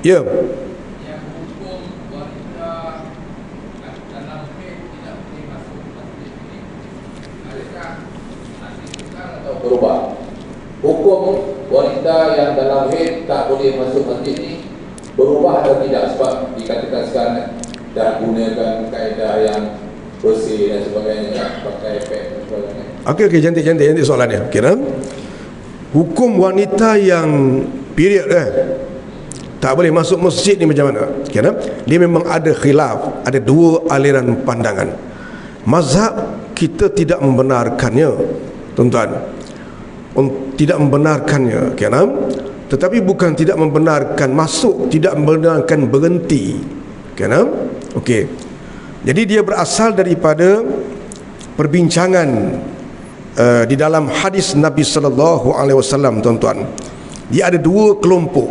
Ya. Yang hukum wanita dalam haid tidak boleh masuk masjid ini, adakah nanti tukar atau berubah? Hukum wanita yang dalam haid tak boleh masuk masjid ini berubah atau tidak? Sebab dikatakan sekarang dah gunakan kaedah yang bersih dan sebagainya, pakai pad dan sebagainya. Okey, cantik soalannya. Kira hukum wanita yang period tak boleh masuk masjid ni macam mana? Kira dia memang ada khilaf, ada 2 aliran pandangan. Mazhab kita tidak membenarkannya, tuan-tuan. Tidak membenarkannya, kira, tetapi bukan tidak membenarkan masuk, tidak membenarkan berhenti. Kira, okey. Jadi dia berasal daripada perbincangan di dalam hadis Nabi sallallahu alaihi wasallam, tuan-tuan. Dia ada 2 kelompok,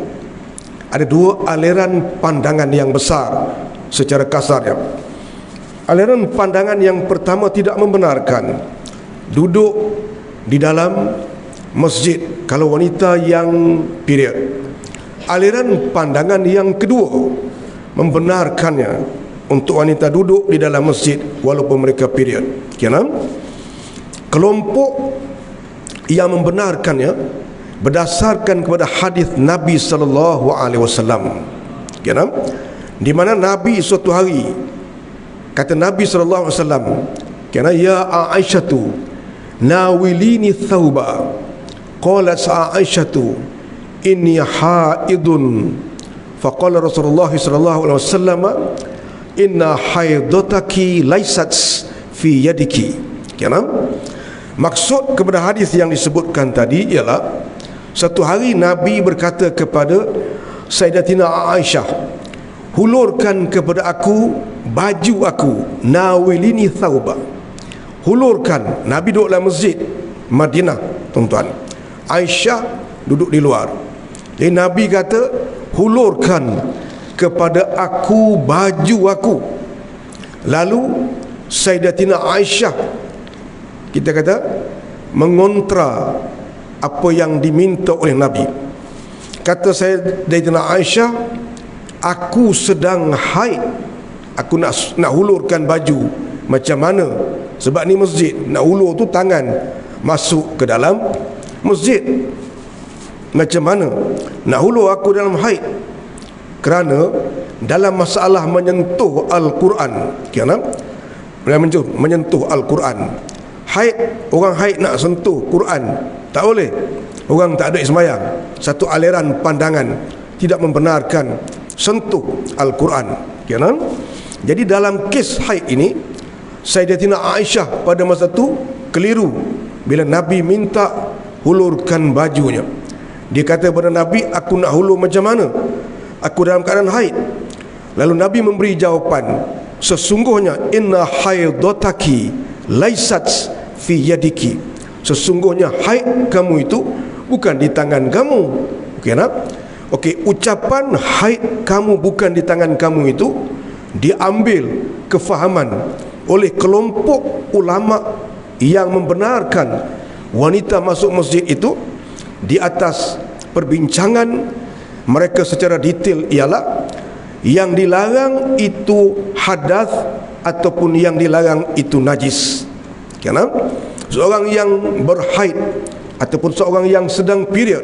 ada 2 aliran pandangan yang besar secara kasarnya. Aliran pandangan yang pertama tidak membenarkan duduk di dalam masjid kalau wanita yang period. Aliran pandangan yang kedua membenarkannya untuk wanita duduk di dalam masjid walaupun mereka period. Kelompok yang membenarkannya berdasarkan kepada hadis Nabi sallallahu alaihi wasallam, di mana Nabi suatu hari kata Nabi sallallahu alaihi wasallam, ya Aisyatu nawilini thawba, qalat Aisyatu inni haidun, faqala Rasulullah sallallahu alaihi wasallam inna haidataki laysat fi yadiki. Maksud kepada hadis yang disebutkan tadi ialah satu hari Nabi berkata kepada Sayyidatina Aisyah, hulurkan kepada aku baju aku, nawilini thawba. Hulurkan. Nabi duduk dalam masjid Madinah, tuan-tuan. Aisyah duduk di luar. Jadi Nabi kata, hulurkan kepada aku baju aku. Lalu Sayyidatina Aisyah, kita kata, mengontra apa yang diminta oleh Nabi. Kata Sayyidatina Aisyah, aku sedang haid, aku nak hulurkan baju. Macam mana? Sebab ni masjid, nak hulur tu tangan masuk ke dalam masjid. Macam mana nak hulur aku dalam haid? Kerana dalam masalah menyentuh Al-Quran, menyentuh Al-Quran, haid, orang haid nak sentuh Quran tak boleh. Orang tak ada sembahyang. Satu aliran pandangan tidak membenarkan sentuh Al-Quran. Jadi dalam kes haid ini, Sayyidatina Aisyah pada masa tu keliru bila Nabi minta hulurkan bajunya. Dia kata kepada Nabi, aku nak hulur macam mana? Aku dalam keadaan haid. Lalu Nabi memberi jawapan, sesungguhnya inna haidotaki laisat fi yadiki, sesungguhnya haid kamu itu bukan di tangan kamu. Okey nak? Okey, ucapan haid kamu bukan di tangan kamu itu diambil kefahaman oleh kelompok ulama yang membenarkan wanita masuk masjid itu di atas perbincangan mereka secara detail ialah yang dilarang itu hadas ataupun yang dilarang itu najis. Kenapa? Seorang yang berhaid ataupun seorang yang sedang period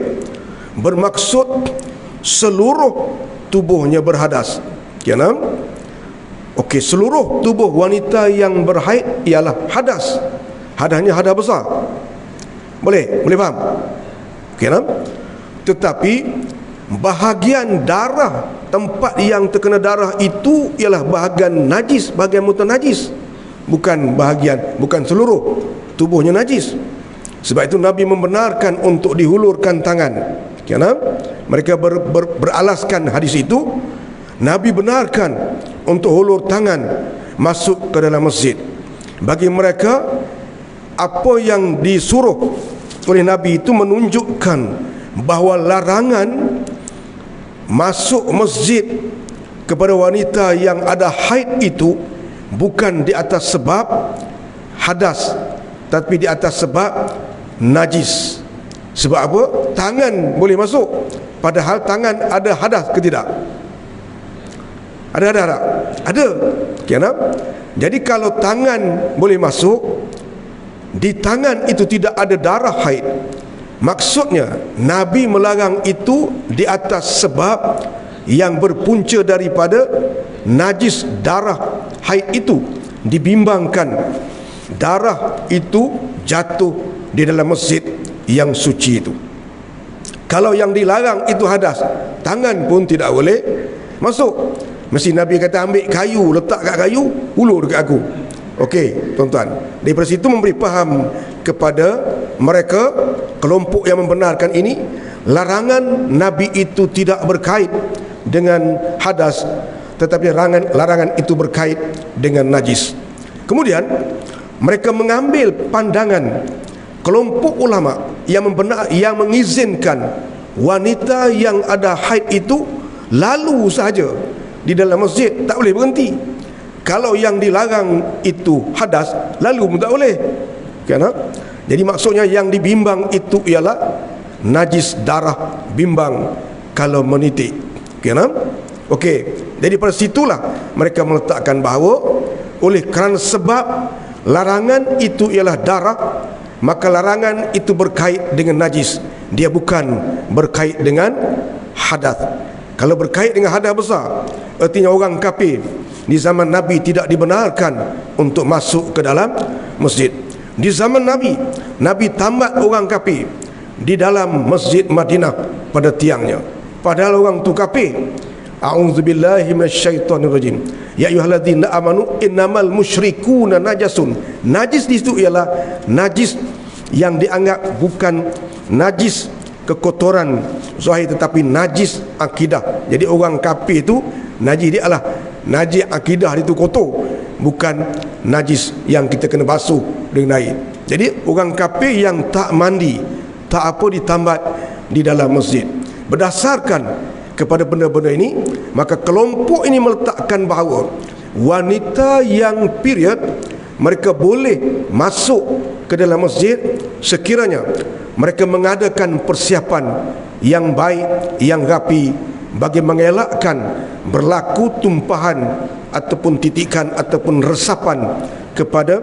bermaksud seluruh tubuhnya berhadas. Kenapa? Okey, seluruh tubuh wanita yang berhaid ialah hadas. Hadasnya hadas besar. Boleh faham? Kenapa? Tetapi bahagian darah, tempat yang terkena darah itu ialah bahagian najis, bahagian mutanajis, bukan seluruh tubuhnya najis. Sebab itu Nabi membenarkan untuk dihulurkan tangan. Kenapa? Mereka beralaskan hadis itu. Nabi benarkan untuk hulur tangan masuk ke dalam masjid. Bagi mereka, apa yang disuruh oleh Nabi itu menunjukkan bahawa larangan masuk masjid kepada wanita yang ada haid itu bukan di atas sebab hadas, tapi di atas sebab najis. Sebab apa? Tangan boleh masuk, padahal tangan ada hadas ke tidak? Ada. Kenapa? Jadi kalau tangan boleh masuk, di tangan itu tidak ada darah haid, maksudnya Nabi melarang itu di atas sebab yang berpunca daripada najis darah haid itu, dibimbangkan darah itu jatuh di dalam masjid yang suci itu. Kalau yang dilarang itu hadas, tangan pun tidak boleh masuk. Mesti Nabi kata ambil kayu, letak kat kayu, ulur dekat aku. Okey, tuan-tuan. Daripada situ memberi faham kepada mereka, kelompok yang membenarkan ini, larangan Nabi itu tidak berkait dengan hadas, tetapi larangan itu berkait dengan najis. Kemudian mereka mengambil pandangan kelompok ulama yang mengizinkan wanita yang ada haid itu lalu sahaja di dalam masjid, tak boleh berhenti. Kalau yang dilarang itu hadas, lalu pun tak boleh. Kenapa? Jadi maksudnya yang dibimbang itu ialah najis darah bimbang kalau menitik. Kenapa? Okey, jadi pada situlah mereka meletakkan bahawa oleh kerana sebab larangan itu ialah darah, maka larangan itu berkait dengan najis, dia bukan berkait dengan hadas. Kalau berkait dengan hadas besar, artinya orang kafir di zaman Nabi tidak dibenarkan untuk masuk ke dalam masjid. Di zaman Nabi, Nabi tamat orang kafir di dalam masjid Madinah pada tiangnya, padahal orang tu kafir. A'udzubillahi minasyaitonirrajim. Ya ayyuhalladzina amanu innamal musyrikuuna najasun. Najis di situ ialah najis yang dianggap bukan najis kekotoran zahir, tetapi najis akidah. Jadi orang kafir itu najis dia adalah najis akidah, itu kotor, bukan najis yang kita kena basuh dengan air. Jadi orang kafir yang tak mandi, tak apa, ditambat di dalam masjid. Berdasarkan kepada benda-benda ini, maka kelompok ini meletakkan bahawa wanita yang period mereka boleh masuk ke dalam masjid sekiranya mereka mengadakan persiapan yang baik, yang rapi, bagi mengelakkan berlaku tumpahan ataupun titikan ataupun resapan kepada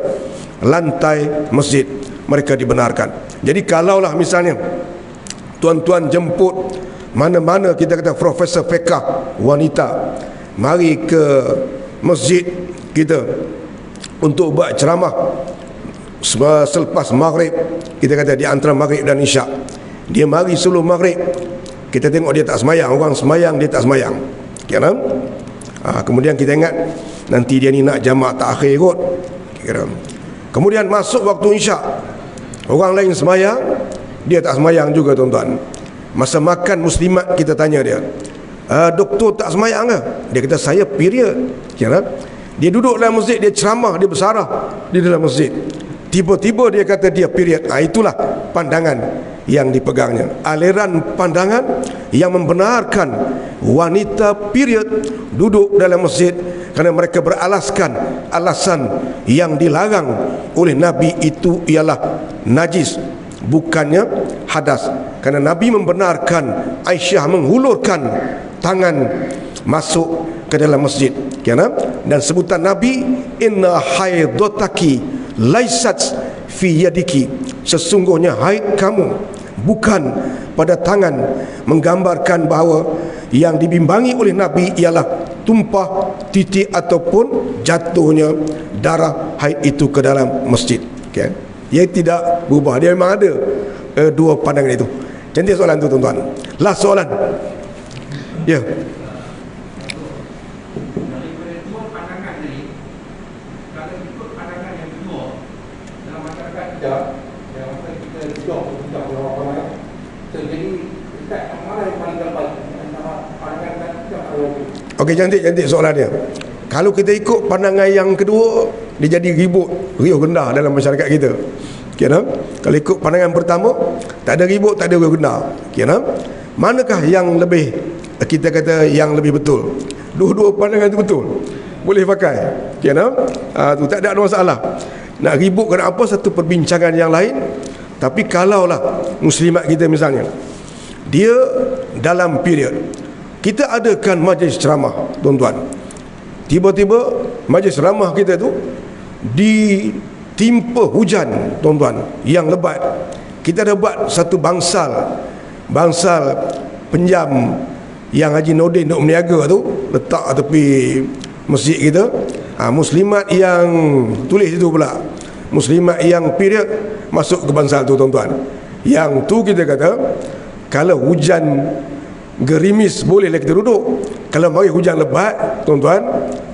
lantai masjid. Mereka dibenarkan. Jadi kalaulah misalnya tuan-tuan jemput mana-mana, kita kata profesor fiqah wanita mari ke masjid kita untuk buat ceramah selepas maghrib, kita kata di antara maghrib dan isyak, dia mari sebelum maghrib, kita tengok dia tak semayang, orang semayang dia tak semayang. Kemudian kita ingat nanti dia ni nak jamak takhir kot. Kemudian masuk waktu isyak, orang lain semayang, dia tak semayang juga tuan-tuan. Masa makan muslimat kita tanya dia, doktor tak semayang ke? Dia kata saya period. Dia duduk dalam masjid, dia ceramah, dia bersarah di dalam masjid. Tiba-tiba dia kata dia period. Itulah pandangan yang dipegangnya. Aliran pandangan yang membenarkan wanita period duduk dalam masjid kerana mereka beralaskan alasan yang dilarang oleh Nabi itu ialah najis, bukannya hadas. Kerana Nabi membenarkan Aisyah menghulurkan tangan masuk ke dalam masjid. Dan sebutan Nabi, inna haidotaki laisat fi yadiki, sesungguhnya haid kamu bukan pada tangan, menggambarkan bahawa yang dibimbangi oleh Nabi ialah tumpah titik ataupun jatuhnya darah haid itu ke dalam masjid. Dia tidak berubah, dia memang ada dua pandangan itu. Cantik soalan tu tuan-tuan. Last soalan. Ya. Okey, cantik soalan dia. Kalau kita ikut pandangan yang kedua, dia jadi ribut, riuh gendah dalam masyarakat kita. Kalau ikut pandangan pertama, tak ada ribut, tak ada riuh gendah. Manakah yang lebih, kita kata yang lebih betul? Dua-dua pandangan itu betul, boleh pakai. Tu tak ada masalah. Nak ribut kerana apa, satu perbincangan yang lain. Tapi kalaulah muslimat kita misalnya, dia dalam period, kita adakan majlis ceramah, tuan-tuan. Tiba-tiba majlis ceramah kita tu ditimpa hujan, tuan-tuan, yang lebat. Kita ada buat satu bangsal penjam yang Haji Nordin duk meniaga tu, letak tepi masjid kita. Muslimat yang tulis itu pula, muslimat yang period masuk ke bangsal tu, tuan-tuan. Yang tu kita kata, kalau hujan gerimis bolehlah kita duduk. Kalau mari hujan lebat, tuan-tuan,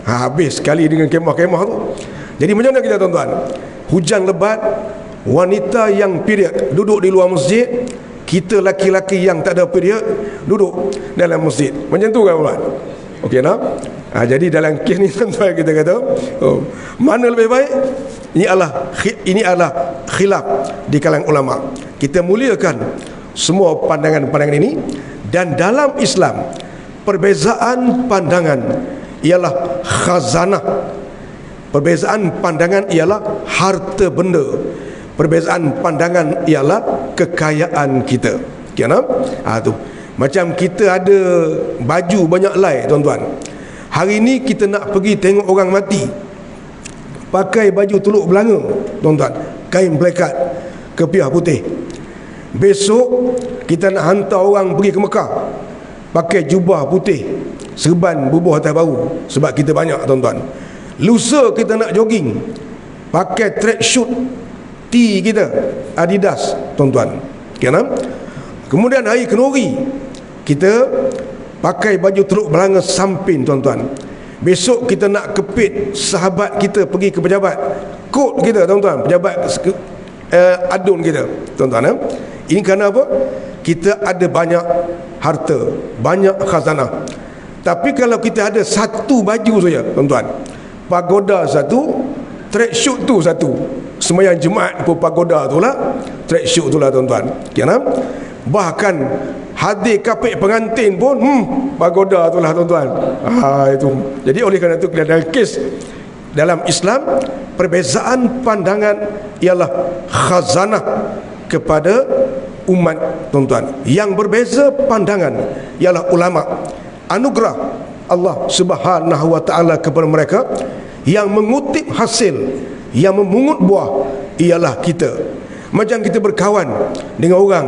habis sekali dengan kemah-kemah tu. Jadi macam mana kita, tuan-tuan? Hujan lebat, wanita yang period duduk di luar masjid, kita laki-laki yang tak ada period duduk dalam masjid. Macam tu kan, tuan? Okey nak? Jadi dalam kes ni, tuan-tuan, kita kata mana lebih baik? Ini adalah khilaf di kalangan ulama. Kita muliakan semua pandangan-pandangan ini. Dan dalam Islam, perbezaan pandangan ialah khazanah. Perbezaan pandangan ialah harta benda. Perbezaan pandangan ialah kekayaan kita. Tu. Macam kita ada baju banyak lai, tuan-tuan. Hari ni kita nak pergi tengok orang mati, pakai baju teluk belanga, tuan-tuan, kain plekat, kepiah putih. Besok kita nak hantar orang pergi ke Mekah, pakai jubah putih, serban bubuh atas bahu, sebab kita banyak, tuan-tuan. Lusa kita nak jogging, pakai track shoot T kita Adidas, tuan-tuan. Kemudian hari kenuri kita pakai baju teluk belanga samping, tuan-tuan. Besok kita nak kepit sahabat kita pergi ke pejabat, kod kita, tuan-tuan, pejabat adun kita, tuan-tuan. Ini kerana apa? Kita ada banyak harta, banyak khazanah. Tapi kalau kita ada satu baju saja, tuan-tuan, pagoda satu, track shoot tu satu, sembahyang Jumaat pun pagoda tu lah, track shoot tu lah, tuan-tuan. Bahkan hadir kapek pengantin pun pagoda tu lah, tuan-tuan. Itu. Jadi oleh kerana itu, dalam kes dalam Islam, perbezaan pandangan ialah khazanah kepada umat, tuan-tuan. Yang berbeza pandangan ialah ulama. Anugerah Allah Subhanahu wa ta'ala kepada mereka. Yang mengutip hasil, yang memungut buah ialah kita. Macam kita berkawan dengan orang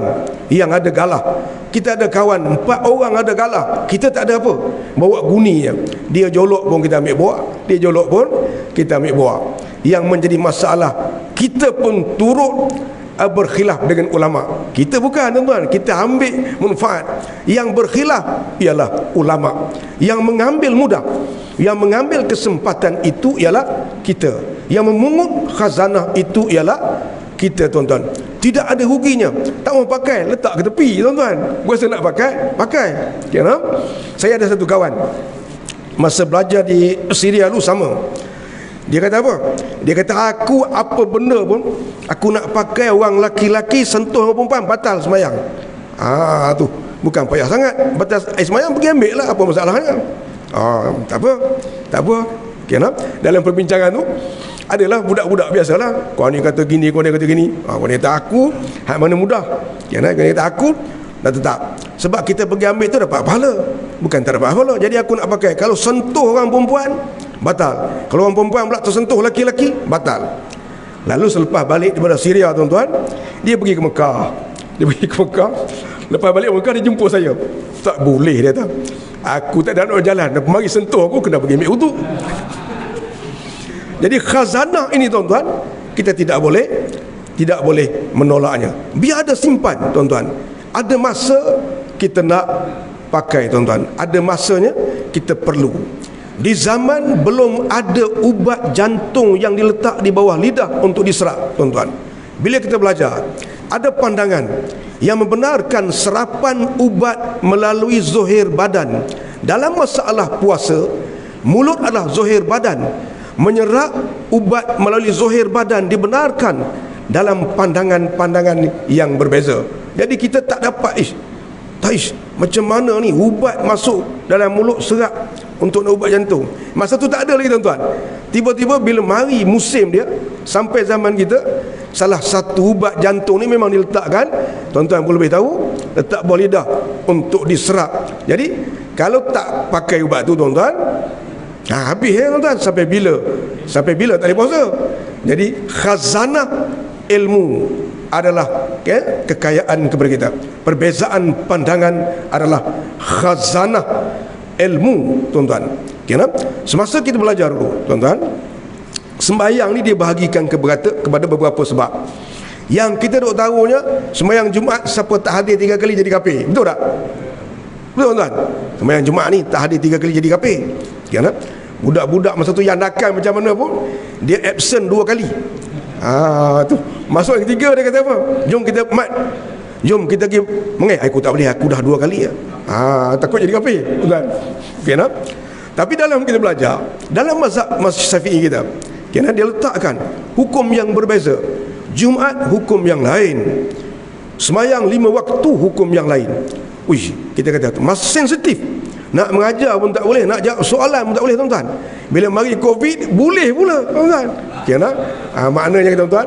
yang ada galah. Kita ada kawan 4 orang ada galah, kita tak ada apa, bawa guni je. Dia jolok pun kita ambil buah, dia jolok pun kita ambil buah. Yang menjadi masalah, kita pun turut berkhilaf dengan ulama. Kita bukan, tuan-tuan, kita ambil manfaat. Yang berkhilaf ialah ulama. Yang mengambil mudah, yang mengambil kesempatan itu ialah kita. Yang memungut khazanah itu ialah kita, tuan-tuan. Tidak ada ruginya. Tak mau pakai, letak ke tepi, tuan-tuan. Berasa nak pakai, pakai. Saya ada satu kawan, masa belajar di Syria dulu sama. Dia kata apa? Dia kata aku apa benda pun aku nak pakai orang laki-laki sentuh orang perempuan batal sembahyang. Tu bukan payah sangat. Batal sembahyang pergi ambil lah, apa masalahnya? Tak apa. Kenapa? Dalam perbincangan tu adalah budak-budak biasalah. Kau ni kata gini, kau ni kata gini. Kau ni kata aku, hak mana mudah. Kenapa? Kau ni kata aku, dah tetap. Sebab kita pergi ambil tu dapat pahala. Bukan tak dapat pahala. Jadi aku nak pakai. Kalau sentuh orang perempuan, batal. Kalau orang perempuan pula tersentuh laki-laki, batal. Lalu selepas balik daripada Syria, tuan-tuan, dia pergi ke Mekah. Lepas balik Mekah, dia jumpa saya. Tak boleh, dia kata. Aku tak ada nak jalan. Dah mari sentuh aku, kena pergi ambil wuduk. Jadi khazanah ini, tuan-tuan, kita tidak boleh menolaknya. Biar ada simpan, tuan-tuan. Ada masa kita nak pakai, tuan-tuan. Ada masanya kita perlu. Di zaman belum ada ubat jantung yang diletak di bawah lidah untuk diserap, tuan-tuan. Bila kita belajar, ada pandangan yang membenarkan serapan ubat melalui zuhir badan. Dalam masalah puasa, mulut adalah zuhir badan. Menyerap ubat melalui zuhir badan dibenarkan dalam pandangan-pandangan yang berbeza. Jadi kita tak dapat macam mana ni ubat masuk dalam mulut serap untuk nak ubat jantung. Masa tu tak ada lagi, tuan-tuan. Tiba-tiba bila mari musim dia, sampai zaman kita, salah satu ubat jantung ni memang diletakkan, tuan-tuan pun lebih tahu, letak bawah lidah untuk diserap. Jadi kalau tak pakai ubat tu, tuan-tuan, habis ya, tuan-tuan. Sampai bila tak boleh puasa. Jadi khazanah ilmu adalah kekayaan kepada kita. Perbezaan pandangan adalah khazanah ilmu, tuan-tuan. Semasa kita belajar dulu, tuan-tuan, sembahyang ni dia bahagikan kepada beberapa sebab. Yang kita duk tahunya, sembahyang Jumaat siapa tak hadir 3 kali jadi kafir. Betul tak? Betul, tuan-tuan? Sembahyang Jumaat ni tak hadir 3 kali jadi kafir. Budak-budak masa tu yang nakal macam mana pun, dia absent 2 kali. Tu masuk yang ketiga, dia kata apa? Jom kita mat, jom kita pergi mengai. Aku tak boleh, aku dah 2 kali. Takut jadi kafir, tuan. Tapi dalam kita belajar, dalam mazhab Syafi'i kita, dia letakkan hukum yang berbeza. Jumaat hukum yang lain, sembahyang 5 waktu hukum yang lain. Kita kata masih sensitif. Nak mengajar pun tak boleh, nak jawab soalan pun tak boleh, tuan-tuan. Bila mari Covid, boleh pula, tuan-tuan. Maknanya, tuan-tuan,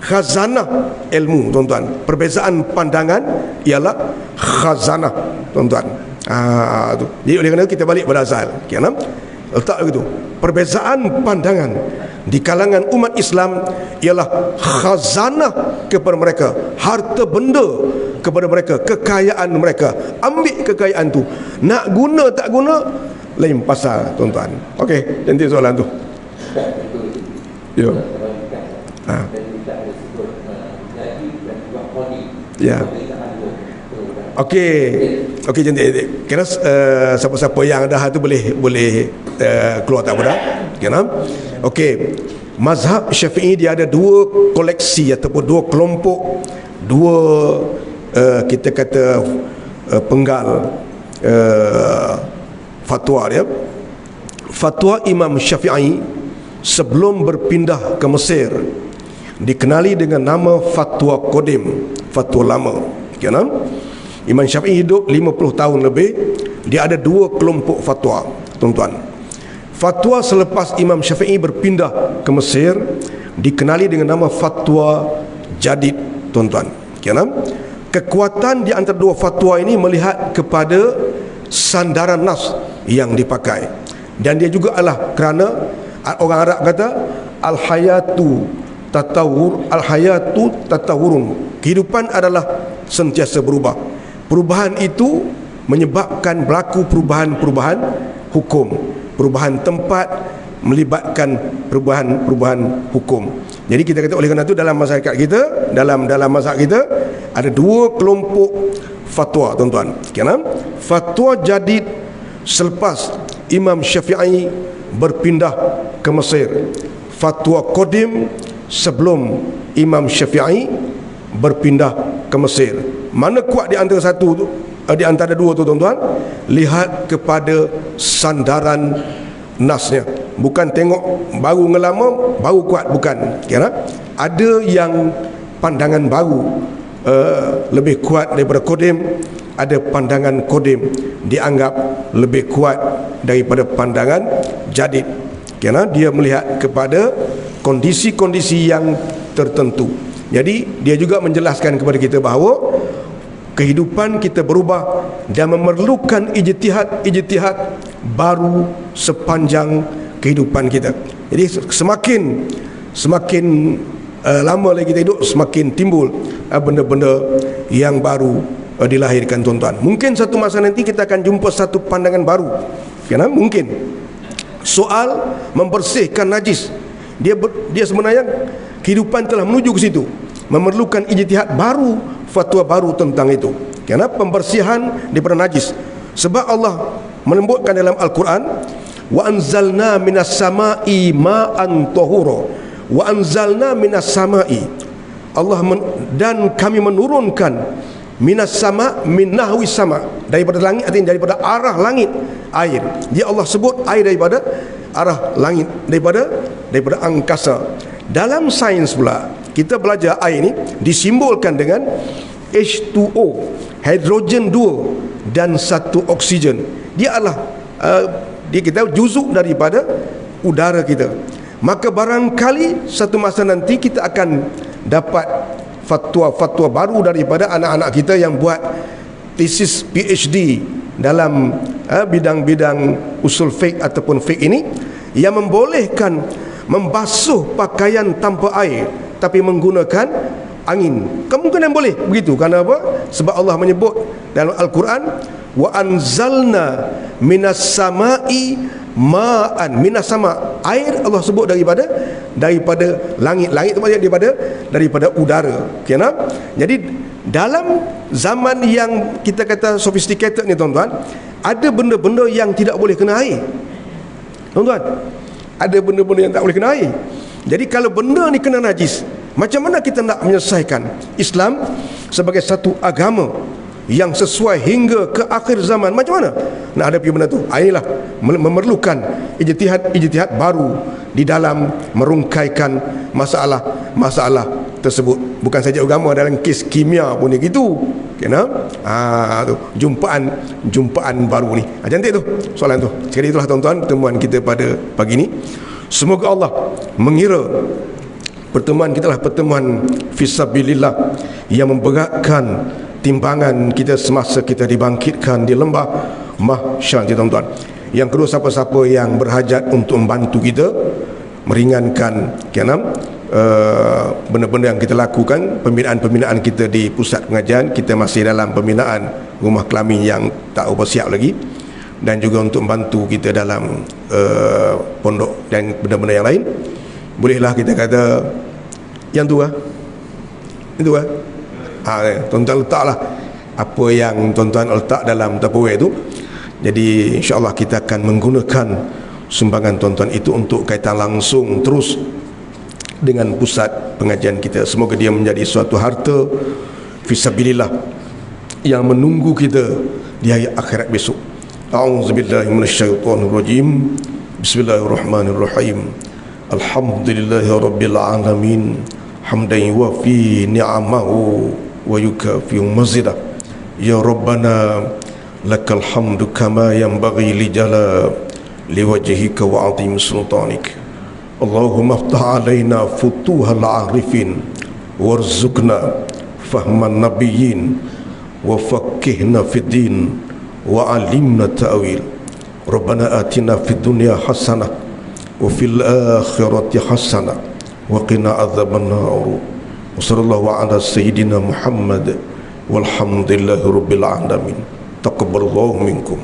khazanah ilmu, tuan-tuan. Perbezaan pandangan ialah khazanah, tuan-tuan. Jadi oleh kerana kita balik pada asal, letak begitu. Perbezaan pandangan di kalangan umat Islam ialah khazanah kepada mereka, harta benda kepada mereka, kekayaan mereka. Ambil kekayaan tu, nak guna tak guna lain pasal, tuan-tuan. Okey, nanti soalan tu. Ya. Ya. Okey, cantik. Kira siapa-siapa yang ada hal tu boleh keluar tak apa dah. Okey. Mazhab Syafi'i dia ada 2 koleksi ataupun 2 kelompok, 2 kita kata penggal fatwa dia. Fatwa Imam Syafi'i sebelum berpindah ke Mesir dikenali dengan nama Fatwa Qadim, fatwa lama. Imam Syafi'i hidup 50 tahun lebih. Dia ada 2 kelompok fatwa, tuan-tuan. Fatwa selepas Imam Syafi'i berpindah ke Mesir dikenali dengan nama Fatwa Jadid, tuan-tuan. Kekuatan di antara 2 fatwa ini melihat kepada sandaran nas yang dipakai. Dan dia juga adalah kerana orang Arab kata al-hayatu tatawurun. Kehidupan adalah sentiasa berubah. Perubahan itu menyebabkan berlaku perubahan hukum. Perubahan tempat melibatkan perubahan hukum. Jadi kita kata oleh kerana itu dalam masyarakat kita, dalam mazhab kita ada 2 kelompok fatwa, tuan-tuan. Fatwa Jadid selepas Imam Syafi'i berpindah ke Mesir. Fatwa Qadim sebelum Imam Syafi'i berpindah ke Mesir. Mana kuat di antara satu tu, di antara 2 tu, tuan-tuan? Lihat kepada sandaran nasnya, bukan tengok baru ngelama baru kuat, bukan. Ada yang pandangan baru lebih kuat daripada kodim, ada pandangan kodim dianggap lebih kuat daripada pandangan jadid, kerana dia melihat kepada kondisi-kondisi yang tertentu. Jadi dia juga menjelaskan kepada kita bahawa kehidupan kita berubah dan memerlukan ijtihad baru sepanjang kehidupan kita. Jadi semakin lama lagi kita hidup, semakin timbul benda-benda yang baru dilahirkan, tuan-tuan. Mungkin satu masa nanti kita akan jumpa satu pandangan baru, mungkin soal membersihkan najis, dia sebenarnya kehidupan telah menuju ke situ, memerlukan ijtihad baru, fatwa baru tentang itu, kerana pembersihan daripada najis. Sebab Allah menyebutkan dalam Al-Quran, wa anzalna minas sama'i ma'an tahura, wa anzalna minas sama'i, dan kami menurunkan minas sama, min nahwi sama, daripada langit, artinya daripada arah langit air. Dia Allah sebut air daripada arah langit, daripada angkasa. Dalam sains pula kita belajar air ni disimbolkan dengan H2O, hidrogen 2 dan 1 oksigen. Dia adalah dia kita juzuk daripada udara kita. Maka barangkali satu masa nanti kita akan dapat fatwa-fatwa baru daripada anak-anak kita yang buat tesis PhD dalam bidang-bidang usul fiqh ataupun fiqh ini, yang membolehkan membasuh pakaian tanpa air tapi menggunakan angin. Kemungkinan boleh begitu. Kerana apa? Sebab Allah menyebut dalam Al-Quran, wa anzalna minas sama'i ma'an, minas sama, air Allah sebut daripada langit. Langit itu maksudnya daripada udara. Jadi dalam zaman yang kita kata sophisticated ni, tuan-tuan, ada benda-benda yang tidak boleh kena air, tuan-tuan. Ada benda-benda yang tak boleh kena air. Jadi kalau benda ni kena najis, macam mana kita nak menyelesaikan? Islam sebagai satu agama yang sesuai hingga ke akhir zaman, macam mana nak hadapi benda tu? Inilah memerlukan ijtihad baru di dalam merungkaikan masalah tersebut. Bukan saja agama, dalam kes kimia pun dia gitu. Tu jumpaan baru ni. Cantik tu soalan tu. Sekali itulah, tuan-tuan, pertemuan kita pada pagi ni. Semoga Allah mengira pertemuan kita lah pertemuan fisabilillah yang memberatkan timbangan kita semasa kita dibangkitkan di lembah mahsyar, tuan-tuan. Yang kedua, siapa-siapa yang berhajat untuk membantu kita meringankan benda-benda yang kita lakukan, pembinaan kita di pusat pengajian, kita masih dalam pembinaan rumah kelamin yang tak siap lagi, dan juga untuk membantu kita dalam pondok dan benda-benda yang lain. Bolehlah kita kata yang tu itu tuan-tuan letaklah apa yang tuan-tuan letak dalam Tupperware itu. Jadi insya-Allah kita akan menggunakan sumbangan tuan-tuan itu untuk kaitan langsung terus dengan pusat pengajian kita. Semoga dia menjadi suatu harta fisabilillah yang menunggu kita di hari akhirat besok. A'udzubillahi minasyaitonirrajim. Bismillahirrahmanirrahim. Alhamdulillahirabbil alamin. Hamdan yuwafi ni'amahu wa yukafi mazidah. Ya Rabbana lakal hamdu kama yanbaghi li liwajhika wa 'azim sultanik. Allahumma aftah alaina futuhal arifin warzuqna fahman nabiyyin wa faqqihna fid din wa 'allimna ta'wil. Rabbana atina fid dunya hasanah wa fil akhirati hasanah wa qina adzabannar. Wa sallallahu ala sayyidina Muhammad walhamdulillahi rabbil alamin. Taqabbalallahu minkum.